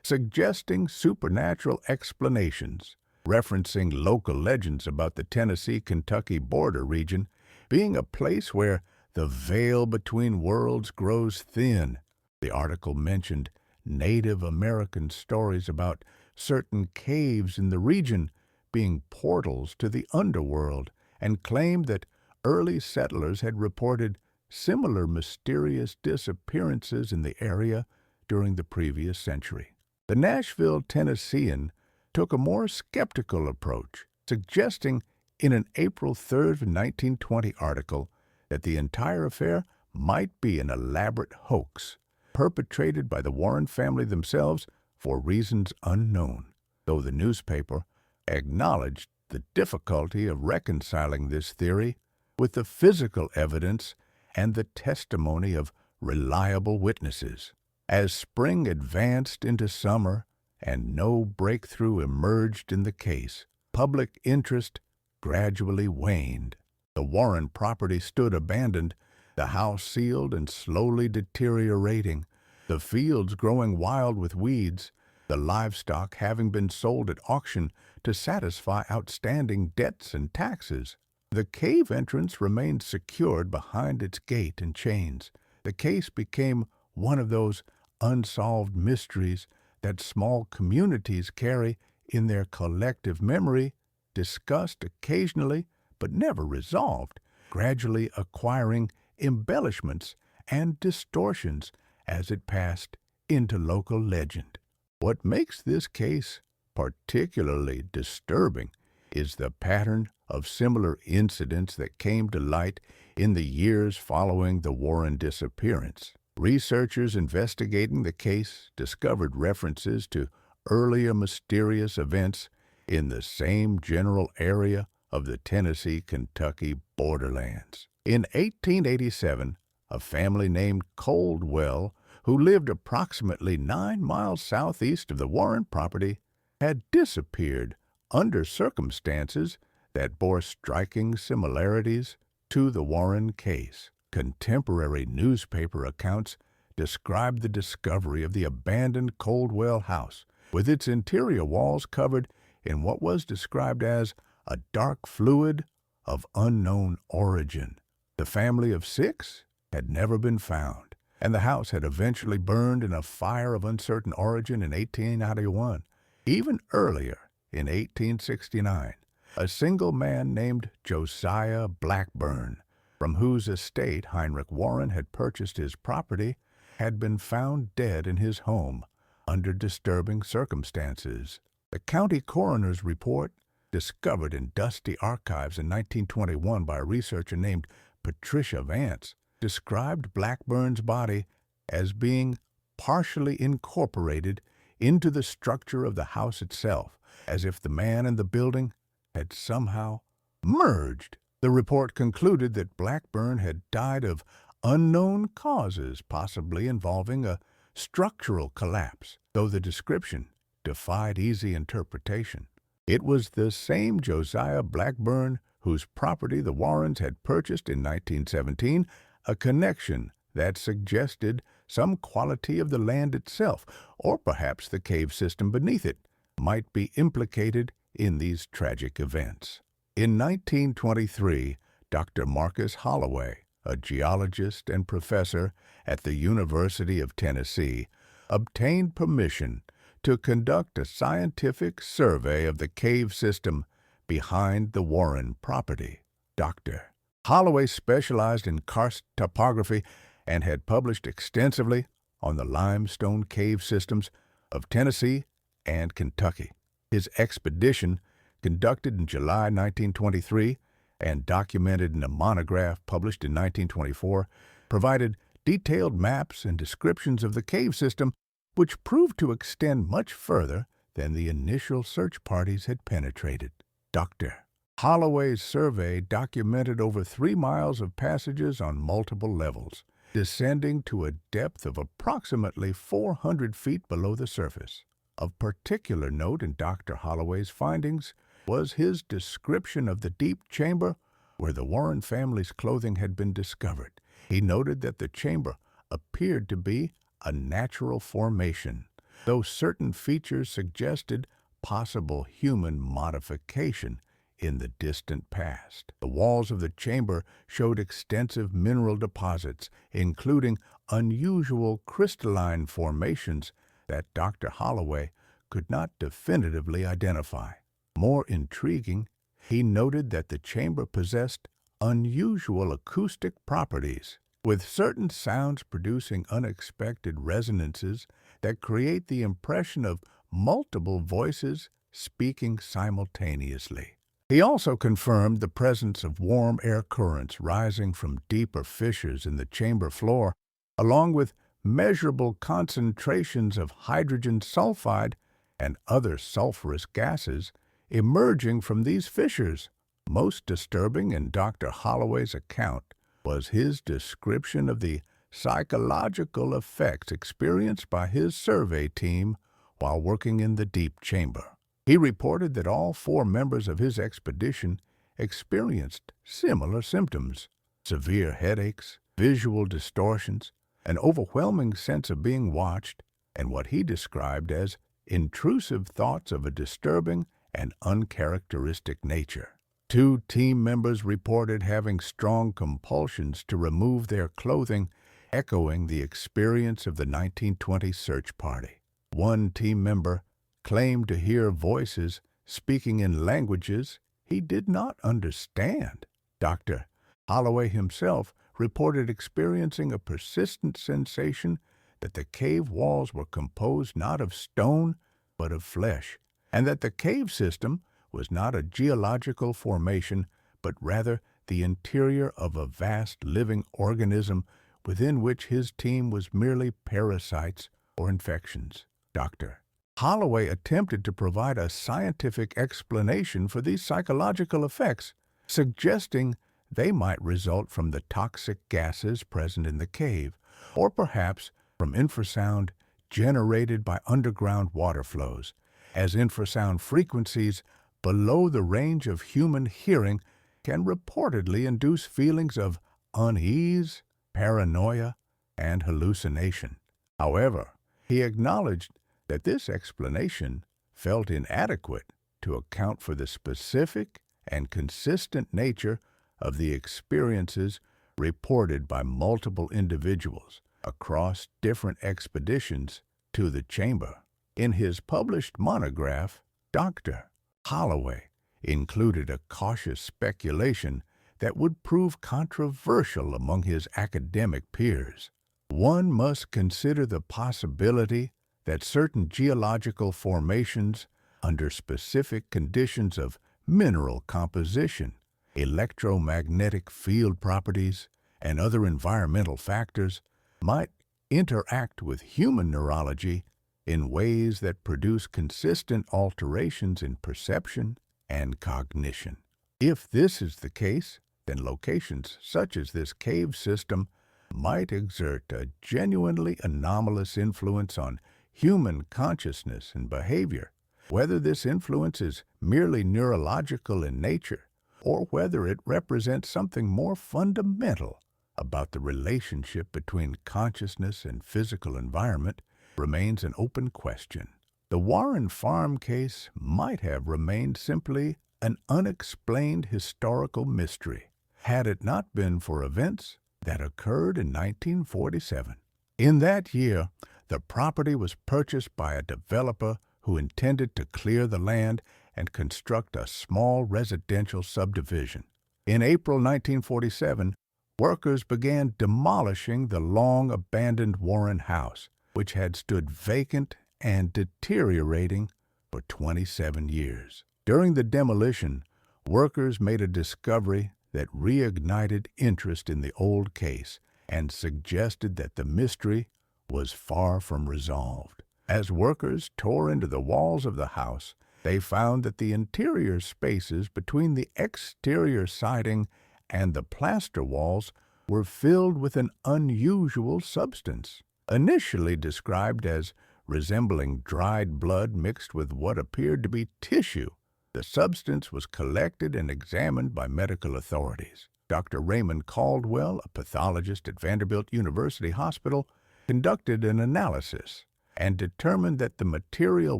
suggesting supernatural explanations, referencing local legends about the Tennessee-Kentucky border region being a place where the veil between worlds grows thin. The article mentioned Native American stories about certain caves in the region being portals to the underworld, and claimed that early settlers had reported similar mysterious disappearances in the area during the previous century. The Nashville Tennessean took a more skeptical approach, suggesting in an April 3, 1920 article that the entire affair might be an elaborate hoax perpetrated by the Warren family themselves for reasons unknown, though the newspaper acknowledged the difficulty of reconciling this theory with the physical evidence and the testimony of reliable witnesses. As spring advanced into summer and no breakthrough emerged in the case, public interest gradually waned. The Warren property stood abandoned, the house sealed and slowly deteriorating, the fields growing wild with weeds, the livestock having been sold at auction to satisfy outstanding debts and taxes. The cave entrance remained secured behind its gate and chains. The case became one of those unsolved mysteries that small communities carry in their collective memory, discussed occasionally but never resolved, gradually acquiring embellishments and distortions as it passed into local legend. What makes this case particularly disturbing is the pattern of similar incidents that came to light in the years following the Warren disappearance. Researchers investigating the case discovered references to earlier mysterious events in the same general area of the Tennessee-Kentucky borderlands. In 1887, a family named Coldwell, who lived approximately 9 miles southeast of the Warren property, had disappeared under circumstances that bore striking similarities to the Warren case. Contemporary newspaper accounts described the discovery of the abandoned Coldwell house, with its interior walls covered in what was described as a dark fluid of unknown origin. The family of 6 had never been found, and the house had eventually burned in a fire of uncertain origin in 1891. Even earlier, in 1869, a single man named Josiah Blackburn, from whose estate Heinrich Warren had purchased his property, had been found dead in his home under disturbing circumstances. The county coroner's report, discovered in dusty archives in 1921 by a researcher named Patricia Vance, described Blackburn's body as being partially incorporated into the structure of the house itself, as if the man and the building had somehow merged. The report concluded that Blackburn had died of unknown causes, possibly involving a structural collapse, though the description defied easy interpretation. It was the same Josiah Blackburn whose property the Warrens had purchased in 1917, a connection that suggested some quality of the land itself, or perhaps the cave system beneath it, might be implicated in these tragic events. In 1923, Dr. Marcus Holloway, a geologist and professor at the University of Tennessee, obtained permission to conduct a scientific survey of the cave system behind the Warren property. Dr. Holloway specialized in karst topography and had published extensively on the limestone cave systems of Tennessee and Kentucky. His expedition, conducted in July 1923 and documented in a monograph published in 1924, provided detailed maps and descriptions of the cave system, which proved to extend much further than the initial search parties had penetrated. Dr. Holloway's survey documented over 3 miles of passages on multiple levels, descending to a depth of approximately 400 feet below the surface. Of particular note in Dr. Holloway's findings was his description of the deep chamber where the Warren family's clothing had been discovered. He noted that the chamber appeared to be a natural formation, though certain features suggested possible human modification in the distant past. The walls of the chamber showed extensive mineral deposits, including unusual crystalline formations that Dr. Holloway could not definitively identify. More intriguing, he noted that the chamber possessed unusual acoustic properties, with certain sounds producing unexpected resonances that create the impression of multiple voices speaking simultaneously. He also confirmed the presence of warm air currents rising from deeper fissures in the chamber floor, along with measurable concentrations of hydrogen sulfide and other sulfurous gases emerging from these fissures. Most disturbing in Dr. Holloway's account was his description of the psychological effects experienced by his survey team while working in the deep chamber. He reported that all 4 members of his expedition experienced similar symptoms: severe headaches, visual distortions, an overwhelming sense of being watched, and what he described as intrusive thoughts of a disturbing and uncharacteristic nature. Two team members reported having strong compulsions to remove their clothing, echoing the experience of the 1920 search party. One team member claimed to hear voices speaking in languages he did not understand. Dr. Holloway himself reported experiencing a persistent sensation that the cave walls were composed not of stone but of flesh, and that the cave system was not a geological formation but rather the interior of a vast living organism within which his team was merely parasites or infections. Dr. Holloway attempted to provide a scientific explanation for these psychological effects, suggesting they might result from the toxic gases present in the cave, or perhaps from infrasound generated by underground water flows, as infrasound frequencies below the range of human hearing can reportedly induce feelings of unease, paranoia, and hallucination. However, he acknowledged that this explanation felt inadequate to account for the specific and consistent nature of the experiences reported by multiple individuals across different expeditions to the chamber. In his published monograph, Dr. Holloway included a cautious speculation that would prove controversial among his academic peers. One must consider the possibility that certain geological formations, under specific conditions of mineral composition, electromagnetic field properties, and other environmental factors, might interact with human neurology in ways that produce consistent alterations in perception and cognition. If this is the case, then locations such as this cave system might exert a genuinely anomalous influence on human consciousness and behavior, whether this influence is merely neurological in nature or whether it represents something more fundamental about the relationship between consciousness and physical environment remains an open question. The Warren Farm case might have remained simply an unexplained historical mystery had it not been for events that occurred in 1947. In that year, the property was purchased by a developer who intended to clear the land and construct a small residential subdivision. In April 1947, workers began demolishing the long-abandoned Warren house, which had stood vacant and deteriorating for 27 years. During the demolition, workers made a discovery that reignited interest in the old case and suggested that the mystery was far from resolved. As workers tore into the walls of the house, they found that the interior spaces between the exterior siding and the plaster walls were filled with an unusual substance. Initially described as resembling dried blood mixed with what appeared to be tissue, the substance was collected and examined by medical authorities. Dr. Raymond Caldwell, a pathologist at Vanderbilt University Hospital, conducted an analysis and determined that the material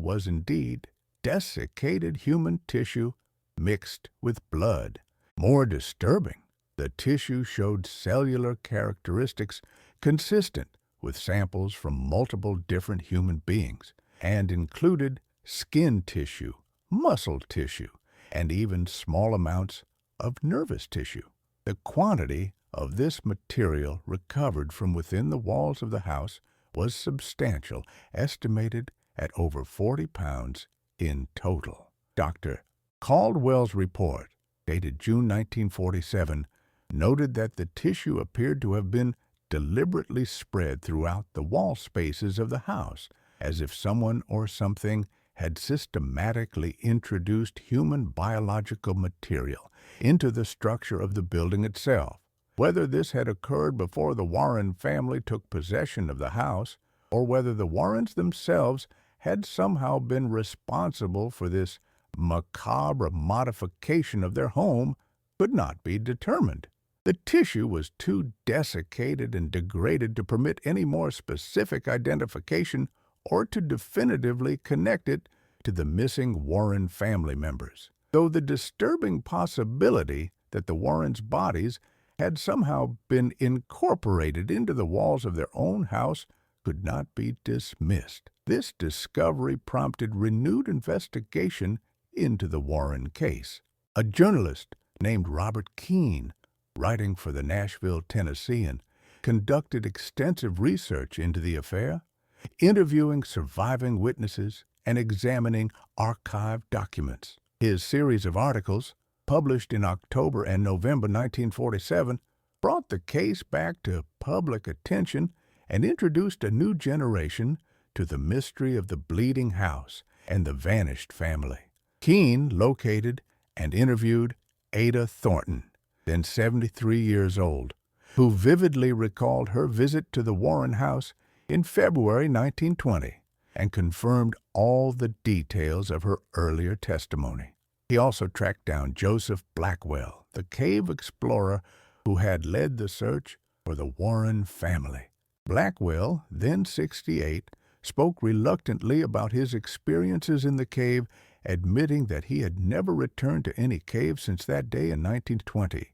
was indeed desiccated human tissue mixed with blood. More disturbing, the tissue showed cellular characteristics consistent with samples from multiple different human beings and included skin tissue, muscle tissue, and even small amounts of nervous tissue. The quantity of this material recovered from within the walls of the house was substantial, estimated at over 40 pounds in total. Dr. Caldwell's report, dated June 1947, noted that the tissue appeared to have been deliberately spread throughout the wall spaces of the house, as if someone or something had systematically introduced human biological material into the structure of the building itself. Whether this had occurred before the Warren family took possession of the house, or whether the Warrens themselves had somehow been responsible for this macabre modification of their home, could not be determined. The tissue was too desiccated and degraded to permit any more specific identification or to definitively connect it to the missing Warren family members, though the disturbing possibility that the Warrens' bodies had somehow been incorporated into the walls of their own house could not be dismissed. This discovery prompted renewed investigation into the Warren case. A journalist named Robert Keene, writing for the Nashville Tennessean, conducted extensive research into the affair, interviewing surviving witnesses and examining archived documents. His series of articles, published in October and November 1947, brought the case back to public attention and introduced a new generation to the mystery of the Bleeding House and the vanished family. Keene located and interviewed Ada Thornton, then 73 years old, who vividly recalled her visit to the Warren house in February 1920 and confirmed all the details of her earlier testimony. He also tracked down Joseph Blackwell, the cave explorer who had led the search for the Warren family. Blackwell, then 68, spoke reluctantly about his experiences in the cave, admitting that he had never returned to any cave since that day in 1920,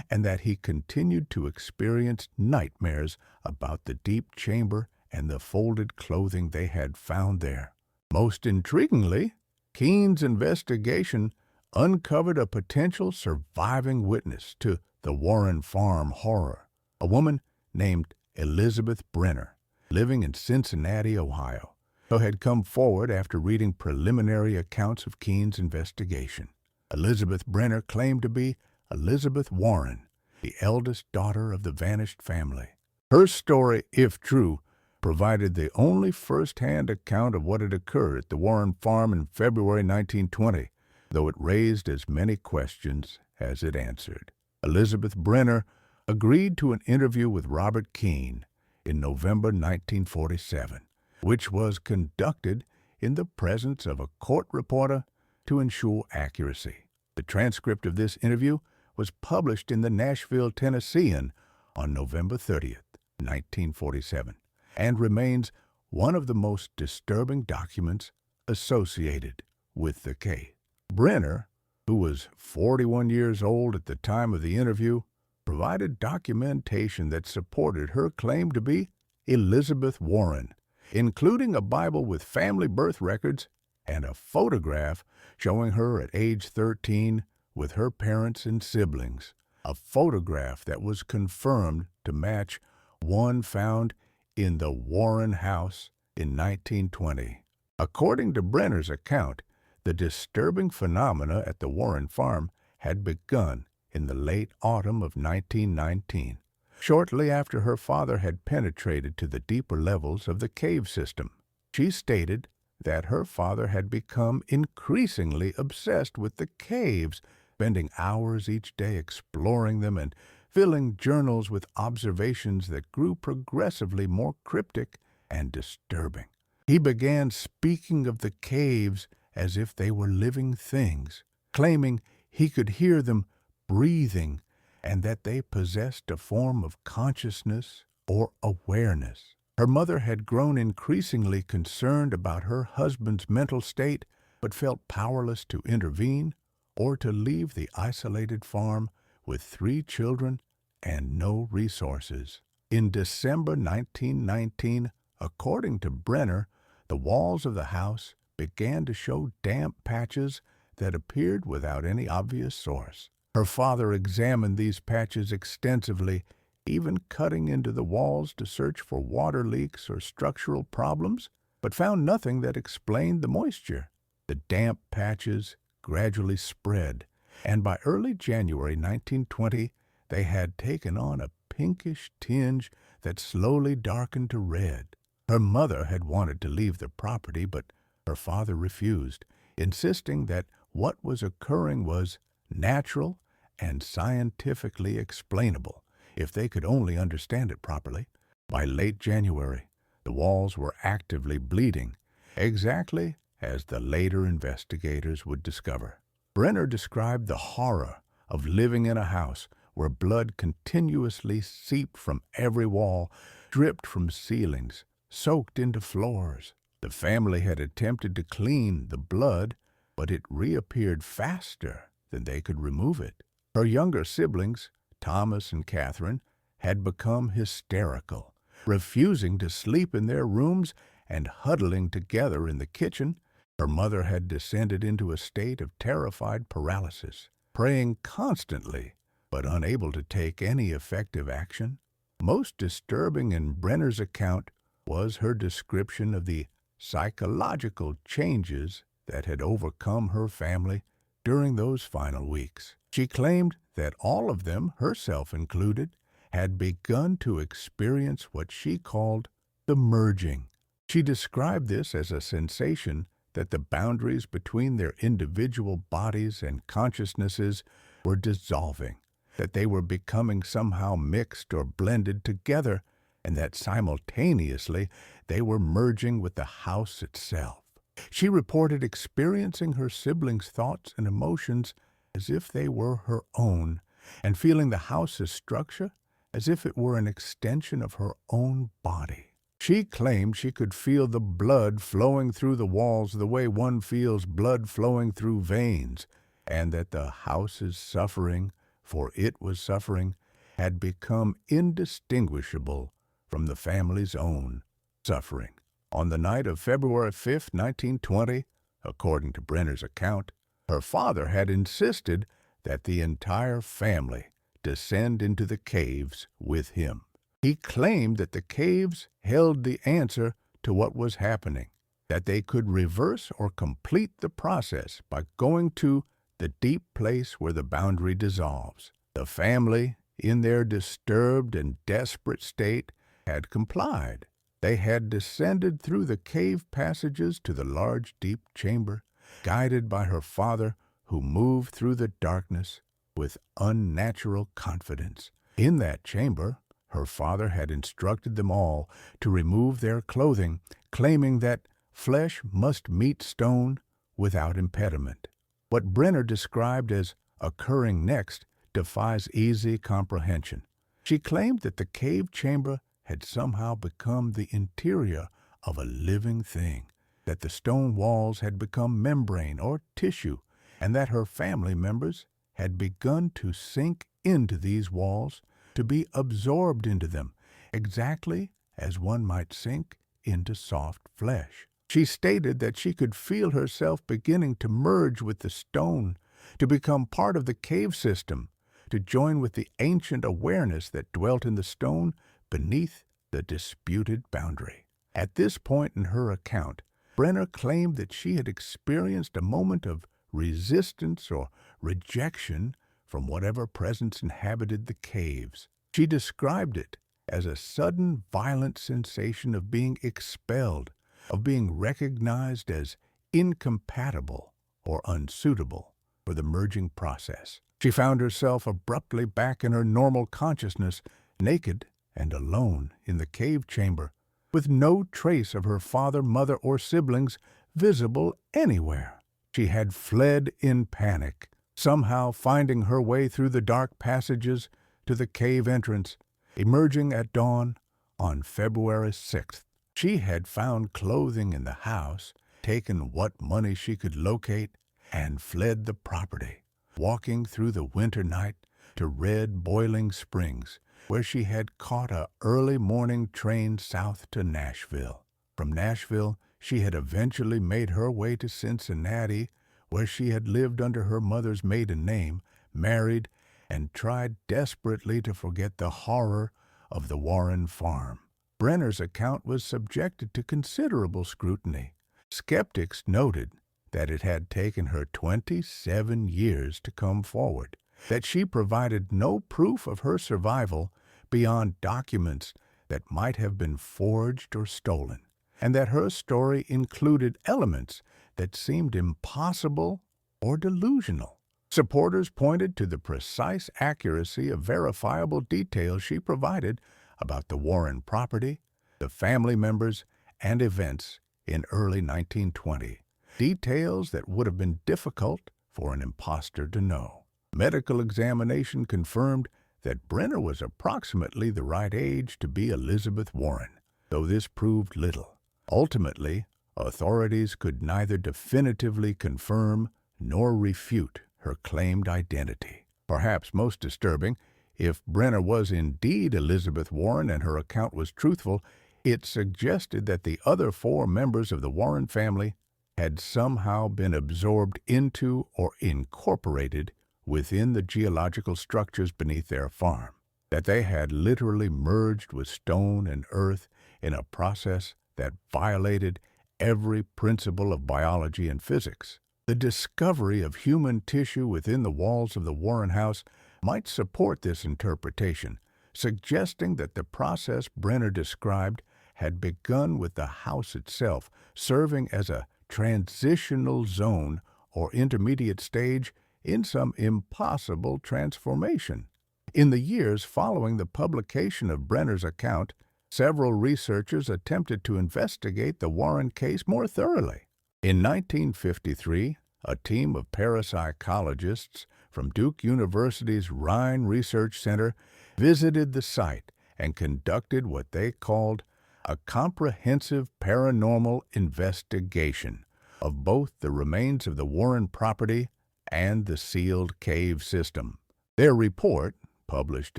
and that he continued to experience nightmares about the deep chamber and the folded clothing they had found there. Most intriguingly, Keene's investigation uncovered a potential surviving witness to the Warren farm horror, a woman named Elizabeth Brenner, living in Cincinnati, Ohio, who had come forward after reading preliminary accounts of Keene's investigation. Elizabeth Brenner claimed to be Elizabeth Warren, the eldest daughter of the vanished family. Her story, if true, provided the only first-hand account of what had occurred at the Warren farm in February 1920, though it raised as many questions as it answered. Elizabeth Brenner agreed to an interview with Robert Keene in November 1947, which was conducted in the presence of a court reporter to ensure accuracy. The transcript of this interview was published in the Nashville Tennessean on November 30th, 1947, and remains one of the most disturbing documents associated with the case. Brenner, who was 41 years old at the time of the interview, provided documentation that supported her claim to be Elizabeth Warren, including a Bible with family birth records and a photograph showing her at age 13 with her parents and siblings, a photograph that was confirmed to match one found in the Warren house in 1920. According to Brenner's account, the disturbing phenomena at the Warren farm had begun in the late autumn of 1919, shortly after her father had penetrated to the deeper levels of the cave system. She stated that her father had become increasingly obsessed with the caves, spending hours each day exploring them and filling journals with observations that grew progressively more cryptic and disturbing. He began speaking of the caves as if they were living things, claiming he could hear them breathing and that they possessed a form of consciousness or awareness. Her mother had grown increasingly concerned about her husband's mental state, but felt powerless to intervene or to leave the isolated farm with 3 children and no resources. In December 1919, according to Brenner, the walls of the house began to show damp patches that appeared without any obvious source. Her father examined these patches extensively, even cutting into the walls to search for water leaks or structural problems, but found nothing that explained the moisture. The damp patches gradually spread, and by early January 1920, they had taken on a pinkish tinge that slowly darkened to red. Her mother had wanted to leave the property, but her father refused, insisting that what was occurring was natural and scientifically explainable if they could only understand it properly. By late January, the walls were actively bleeding, exactly as the later investigators would discover. Brenner described the horror of living in a house where blood continuously seeped from every wall, dripped from ceilings, soaked into floors. The family had attempted to clean the blood, but it reappeared faster than they could remove it. Her younger siblings, Thomas and Catherine, had become hysterical, refusing to sleep in their rooms and huddling together in the kitchen. Her mother had descended into a state of terrified paralysis, praying constantly, but unable to take any effective action. Most disturbing in Brenner's account was her description of the psychological changes that had overcome her family during those final weeks. She claimed that all of them, herself included, had begun to experience what she called the merging. She described this as a sensation that the boundaries between their individual bodies and consciousnesses were dissolving, that they were becoming somehow mixed or blended together, and that simultaneously they were merging with the house itself. She reported experiencing her siblings' thoughts and emotions as if they were her own, and feeling the house's structure as if it were an extension of her own body. She claimed she could feel the blood flowing through the walls the way one feels blood flowing through veins, and that the house's suffering, for it was suffering, had become indistinguishable from the family's own suffering. On the night of February 5, 1920, according to Brenner's account, her father had insisted that the entire family descend into the caves with him. He claimed that the caves held the answer to what was happening, that they could reverse or complete the process by going to the deep place where the boundary dissolves. The family, in their disturbed and desperate state, had complied. They had descended through the cave passages to the large, deep chamber, guided by her father, who moved through the darkness with unnatural confidence. In that chamber, her father had instructed them all to remove their clothing, claiming that flesh must meet stone without impediment. What Brenner described as occurring next defies easy comprehension. She claimed that the cave chamber had somehow become the interior of a living thing, that the stone walls had become membrane or tissue, and that her family members had begun to sink into these walls, to be absorbed into them, exactly as one might sink into soft flesh. She stated that she could feel herself beginning to merge with the stone, to become part of the cave system, to join with the ancient awareness that dwelt in the stone beneath the disputed boundary. At this point in her account, Brenner claimed that she had experienced a moment of resistance or rejection from whatever presence inhabited the caves. She described it as a sudden, violent sensation of being expelled, of being recognized as incompatible or unsuitable for the merging process. She found herself abruptly back in her normal consciousness, naked and alone in the cave chamber, with no trace of her father, mother, or siblings visible anywhere. She had fled in panic, somehow finding her way through the dark passages to the cave entrance, emerging at dawn on February 6th. She had found clothing in the house, taken what money she could locate, and fled the property, walking through the winter night to Red Boiling Springs, where she had caught an early morning train south to Nashville. From Nashville, she had eventually made her way to Cincinnati, where she had lived under her mother's maiden name, married, and tried desperately to forget the horror of the Warren farm. Brenner's account was subjected to considerable scrutiny. Skeptics noted that it had taken her 27 years to come forward, that she provided no proof of her survival beyond documents that might have been forged or stolen, and that her story included elements that seemed impossible or delusional. Supporters pointed to the precise accuracy of verifiable details she provided about the Warren property, the family members, and events in early 1920, details that would have been difficult for an impostor to know. Medical examination confirmed that Brenner was approximately the right age to be Elizabeth Warren, though this proved little. Ultimately, authorities could neither definitively confirm nor refute her claimed identity. Perhaps most disturbing, if Brenner was indeed Elizabeth Warren and her account was truthful, it suggested that the other 4 members of the Warren family had somehow been absorbed into or incorporated within the geological structures beneath their farm, that they had literally merged with stone and earth in a process that violated every principle of biology and physics. The discovery of human tissue within the walls of the Warren house might support this interpretation, suggesting that the process Brenner described had begun with the house itself, serving as a transitional zone or intermediate stage in some impossible transformation. In the years following the publication of Brenner's account, several researchers attempted to investigate the Warren case more thoroughly. In 1953, a team of parapsychologists from Duke University's Rhine Research Center visited the site and conducted what they called a comprehensive paranormal investigation of both the remains of the Warren property and the sealed cave system. Their report, published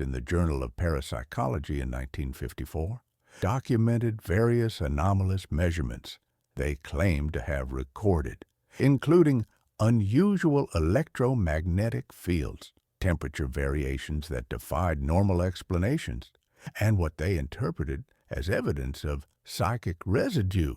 in the Journal of Parapsychology in 1954, documented various anomalous measurements they claimed to have recorded, including unusual electromagnetic fields, temperature variations that defied normal explanations, and what they interpreted as evidence of psychic residue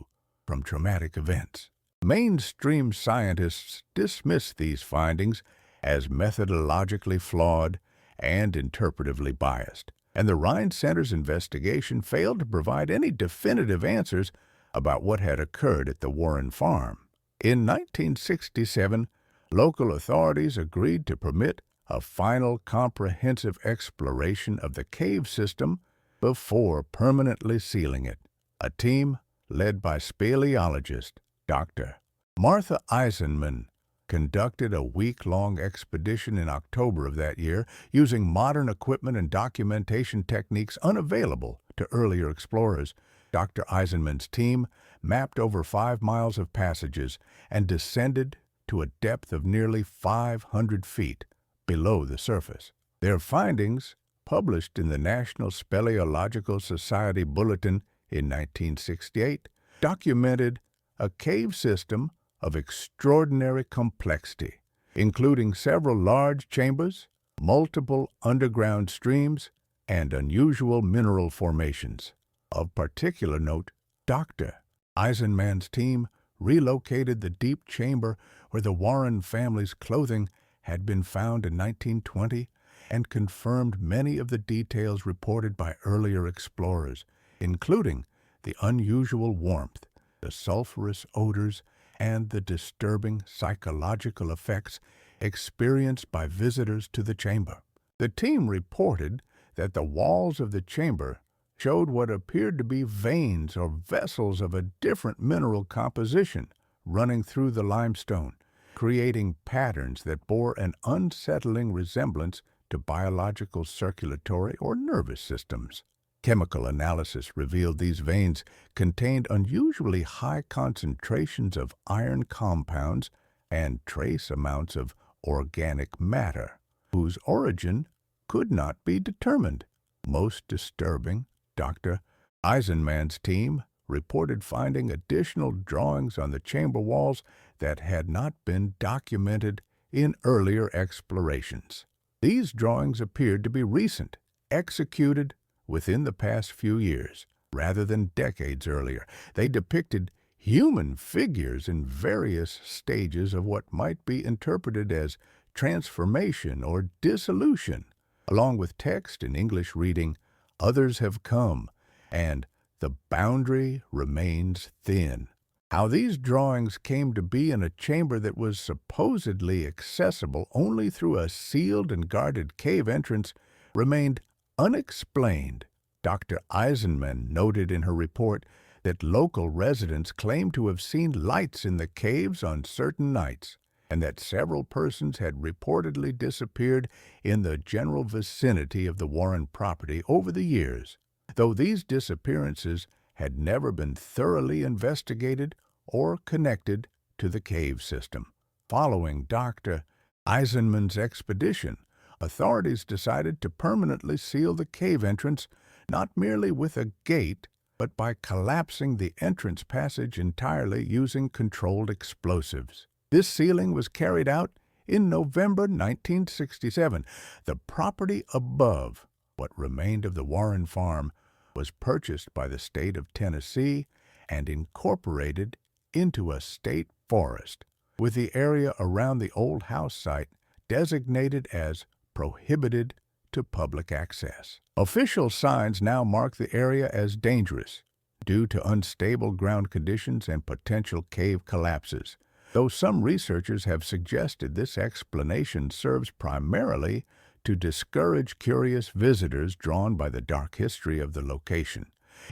from traumatic events. Mainstream scientists dismissed these findings as methodologically flawed and interpretively biased, and the Rhine Center's investigation failed to provide any definitive answers about what had occurred at the Warren farm. In 1967, local authorities agreed to permit a final comprehensive exploration of the cave system before permanently sealing it. A team led by speleologist Dr. Martha Eisenman conducted a week-long expedition in October of that year using modern equipment and documentation techniques unavailable to earlier explorers. Dr. Eisenman's team mapped over 5 miles of passages and descended to a depth of nearly 500 feet below the surface. Their findings, published in the National Speleological Society Bulletin in 1968, documented a cave system of extraordinary complexity, including several large chambers, multiple underground streams, and unusual mineral formations. Of particular note, Dr. Eisenman's team relocated the deep chamber where the Warren family's clothing had been found in 1920 and confirmed many of the details reported by earlier explorers, including the unusual warmth, the sulfurous odors, and the disturbing psychological effects experienced by visitors to the chamber. The team reported that the walls of the chamber showed what appeared to be veins or vessels of a different mineral composition running through the limestone, creating patterns that bore an unsettling resemblance to biological circulatory or nervous systems. Chemical analysis revealed these veins contained unusually high concentrations of iron compounds and trace amounts of organic matter, whose origin could not be determined. Most disturbing, Dr. Eisenman's team reported finding additional drawings on the chamber walls that had not been documented in earlier explorations. These drawings appeared to be recent, executed within the past few years, rather than decades earlier. They depicted human figures in various stages of what might be interpreted as transformation or dissolution, along with text in English reading, "Others have come," and "The boundary remains thin." How these drawings came to be in a chamber that was supposedly accessible only through a sealed and guarded cave entrance remained unexplained. Dr. Eisenman noted in her report that local residents claimed to have seen lights in the caves on certain nights, and that several persons had reportedly disappeared in the general vicinity of the Warren property over the years, though these disappearances had never been thoroughly investigated or connected to the cave system. Following Dr. Eisenman's expedition, authorities decided to permanently seal the cave entrance not merely with a gate, but by collapsing the entrance passage entirely using controlled explosives. This sealing was carried out in November 1967. The property above, what remained of the Warren farm, was purchased by the state of Tennessee and incorporated into a state forest, with the area around the old house site designated as prohibited to public access. Official signs now mark the area as dangerous due to unstable ground conditions and potential cave collapses, though some researchers have suggested this explanation serves primarily to discourage curious visitors drawn by the dark history of the location.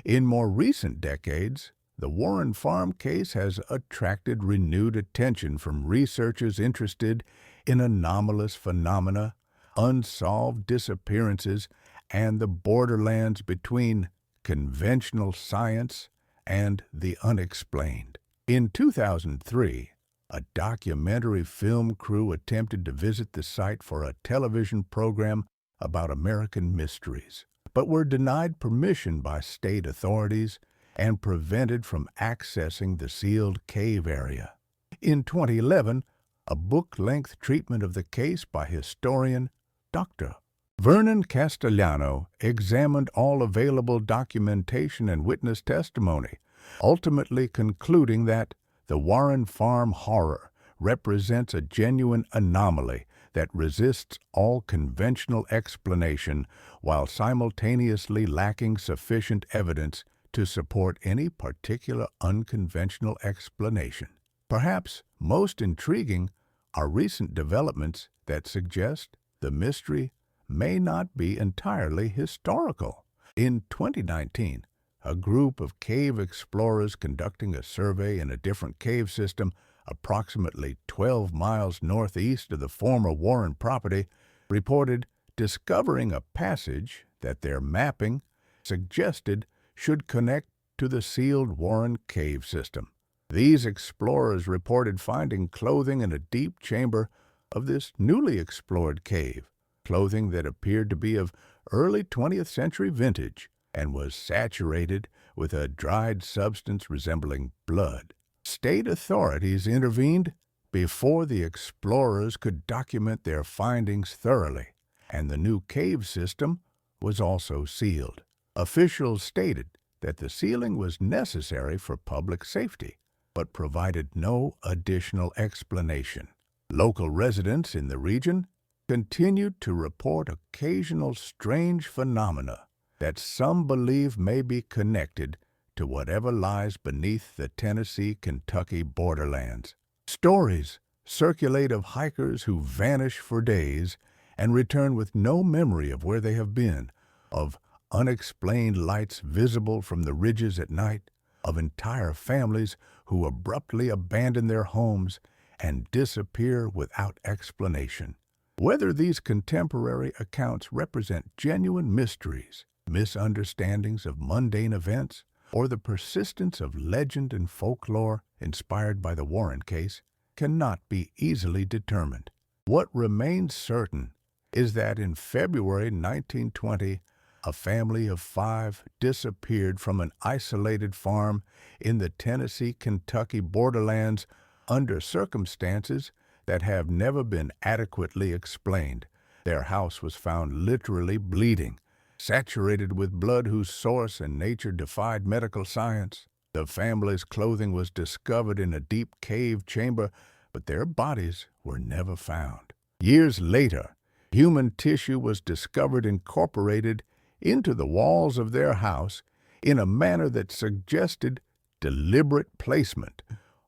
In more recent decades, the Warren Farm case has attracted renewed attention from researchers interested in anomalous phenomena, unsolved disappearances, and the borderlands between conventional science and the unexplained. In 2003, a documentary film crew attempted to visit the site for a television program about American mysteries, but were denied permission by state authorities and prevented from accessing the sealed cave area. In 2011, a book-length treatment of the case by historian Dr. Vernon Castellano examined all available documentation and witness testimony, ultimately concluding that the Warren Farm horror represents a genuine anomaly that resists all conventional explanation while simultaneously lacking sufficient evidence to support any particular unconventional explanation. Perhaps most intriguing are recent developments that suggest the mystery may not be entirely historical. In 2019, a group of cave explorers conducting a survey in a different cave system approximately 12 miles northeast of the former Warren property reported discovering a passage that their mapping suggested should connect to the sealed Warren cave system. These explorers reported finding clothing in a deep chamber of this newly explored cave, clothing that appeared to be of early 20th century vintage and was saturated with a dried substance resembling blood. State authorities intervened before the explorers could document their findings thoroughly, and the new cave system was also sealed. Officials stated that the sealing was necessary for public safety, but provided no additional explanation. Local residents in the region continued to report occasional strange phenomena that some believe may be connected to whatever lies beneath the Tennessee-Kentucky borderlands. Stories circulate of hikers who vanish for days and return with no memory of where they have been, of unexplained lights visible from the ridges at night, of entire families who abruptly abandon their homes and disappear without explanation. Whether these contemporary accounts represent genuine mysteries, misunderstandings of mundane events, or the persistence of legend and folklore inspired by the Warren case, cannot be easily determined. What remains certain is that in February 1920, a family of 5 disappeared from an isolated farm in the Tennessee-Kentucky borderlands under circumstances that have never been adequately explained. Their house was found literally bleeding, saturated with blood whose source and nature defied medical science. The family's clothing was discovered in a deep cave chamber, but their bodies were never found. Years later, human tissue was discovered incorporated into the walls of their house in a manner that suggested deliberate placement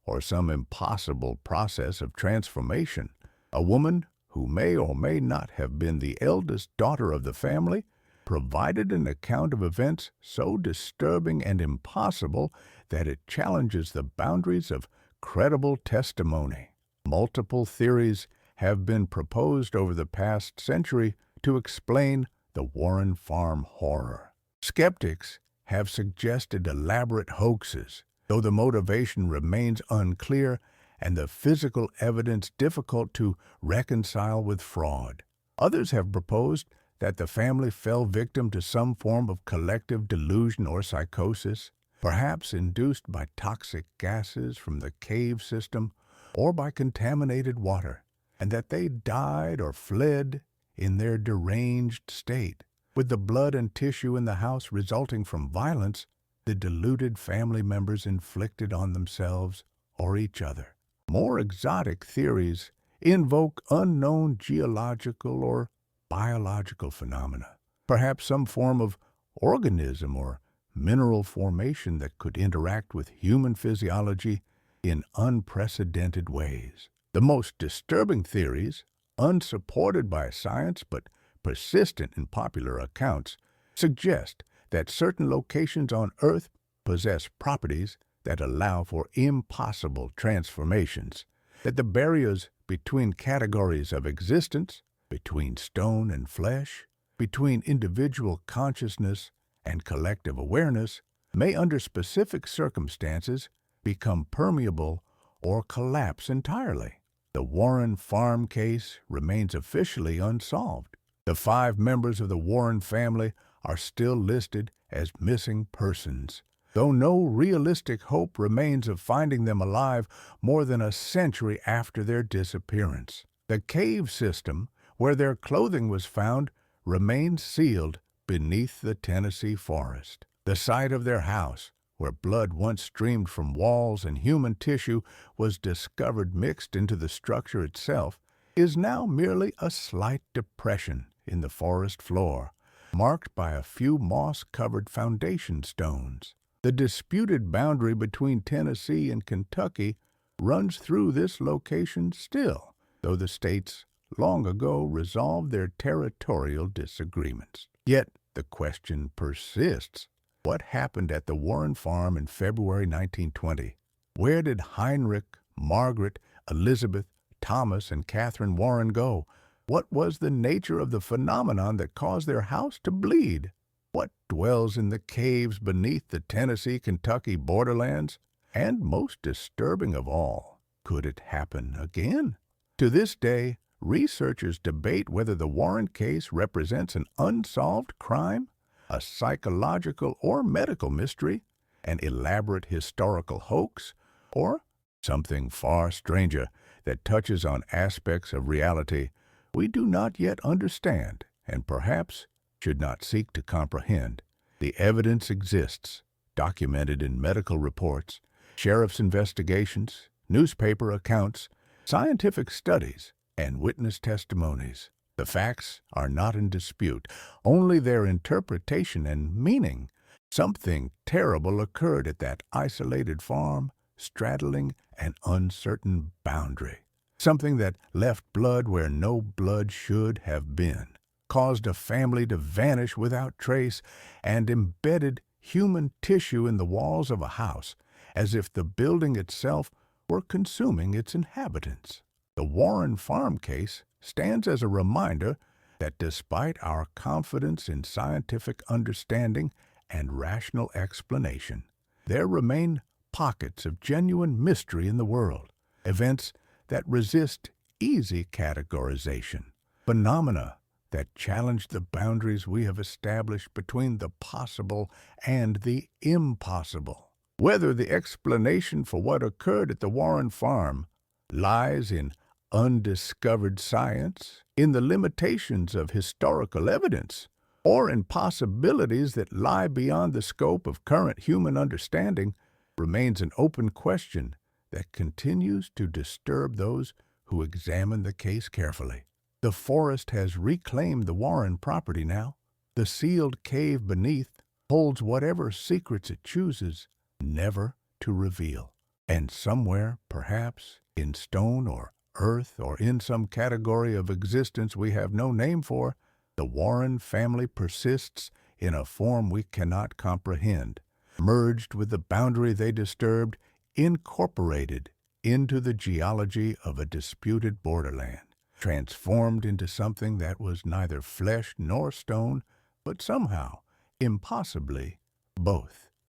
or some impossible process of transformation. A woman who may or may not have been the eldest daughter of the family provided an account of events so disturbing and impossible that it challenges the boundaries of credible testimony. Multiple theories have been proposed over the past century to explain the Warren Farm horror. Skeptics have suggested elaborate hoaxes, though the motivation remains unclear and the physical evidence difficult to reconcile with fraud. Others have proposed that the family fell victim to some form of collective delusion or psychosis, perhaps induced by toxic gases from the cave system or by contaminated water, and that they died or fled in their deranged state. With the blood and tissue in the house resulting from violence, the deluded family members inflicted on themselves or each other. More exotic theories invoke unknown geological or biological phenomena, perhaps some form of organism or mineral formation that could interact with human physiology in unprecedented ways. The most disturbing theories, unsupported by science but persistent in popular accounts, suggest that certain locations on Earth possess properties that allow for impossible transformations, that the barriers between categories of existence, between stone and flesh, between individual consciousness and collective awareness, may under specific circumstances become permeable or collapse entirely. The Warren Farm case remains officially unsolved. The 5 members of the Warren family are still listed as missing persons, though no realistic hope remains of finding them alive more than a century after their disappearance. The cave system, where their clothing was found, remains sealed beneath the Tennessee forest. The site of their house, where blood once streamed from walls and human tissue was discovered mixed into the structure itself, is now merely a slight depression in the forest floor, marked by a few moss-covered foundation stones. The disputed boundary between Tennessee and Kentucky runs through this location still, though the states long ago resolved their territorial disagreements. Yet the question persists. What happened at the Warren Farm in February 1920? Where did Heinrich, Margaret, Elizabeth, Thomas, and Catherine Warren go? What was the nature of the phenomenon that caused their house to bleed? What dwells in the caves beneath the Tennessee-Kentucky borderlands? And most disturbing of all, could it happen again? To this day, researchers debate whether the Warren case represents an unsolved crime, a psychological or medical mystery, an elaborate historical hoax, or something far stranger that touches on aspects of reality we do not yet understand and perhaps should not seek to comprehend. The evidence exists, documented in medical reports, sheriff's investigations, newspaper accounts, scientific studies, and witness testimonies. The facts are not in dispute, only their interpretation and meaning. Something terrible occurred at that isolated farm, straddling an uncertain boundary. Something that left blood where no blood should have been, caused a family to vanish without trace, and embedded human tissue in the walls of a house, as if the building itself were consuming its inhabitants. The Warren Farm case stands as a reminder that despite our confidence in scientific understanding and rational explanation, there remain pockets of genuine mystery in the world, events that resist easy categorization, phenomena that challenge the boundaries we have established between the possible and the impossible. Whether the explanation for what occurred at the Warren Farm lies in undiscovered science, in the limitations of historical evidence, or in possibilities that lie beyond the scope of current human understanding, remains an open question that continues to disturb those who examine the case carefully. The forest has reclaimed the Warren property now. The sealed cave beneath holds whatever secrets it chooses never to reveal. And somewhere, perhaps, in stone or earth or in some category of existence we have no name for, the Warren family persists in a form we cannot comprehend, merged with the boundary they disturbed, incorporated into the geology of a disputed borderland, transformed into something that was neither flesh nor stone, but somehow, impossibly, both.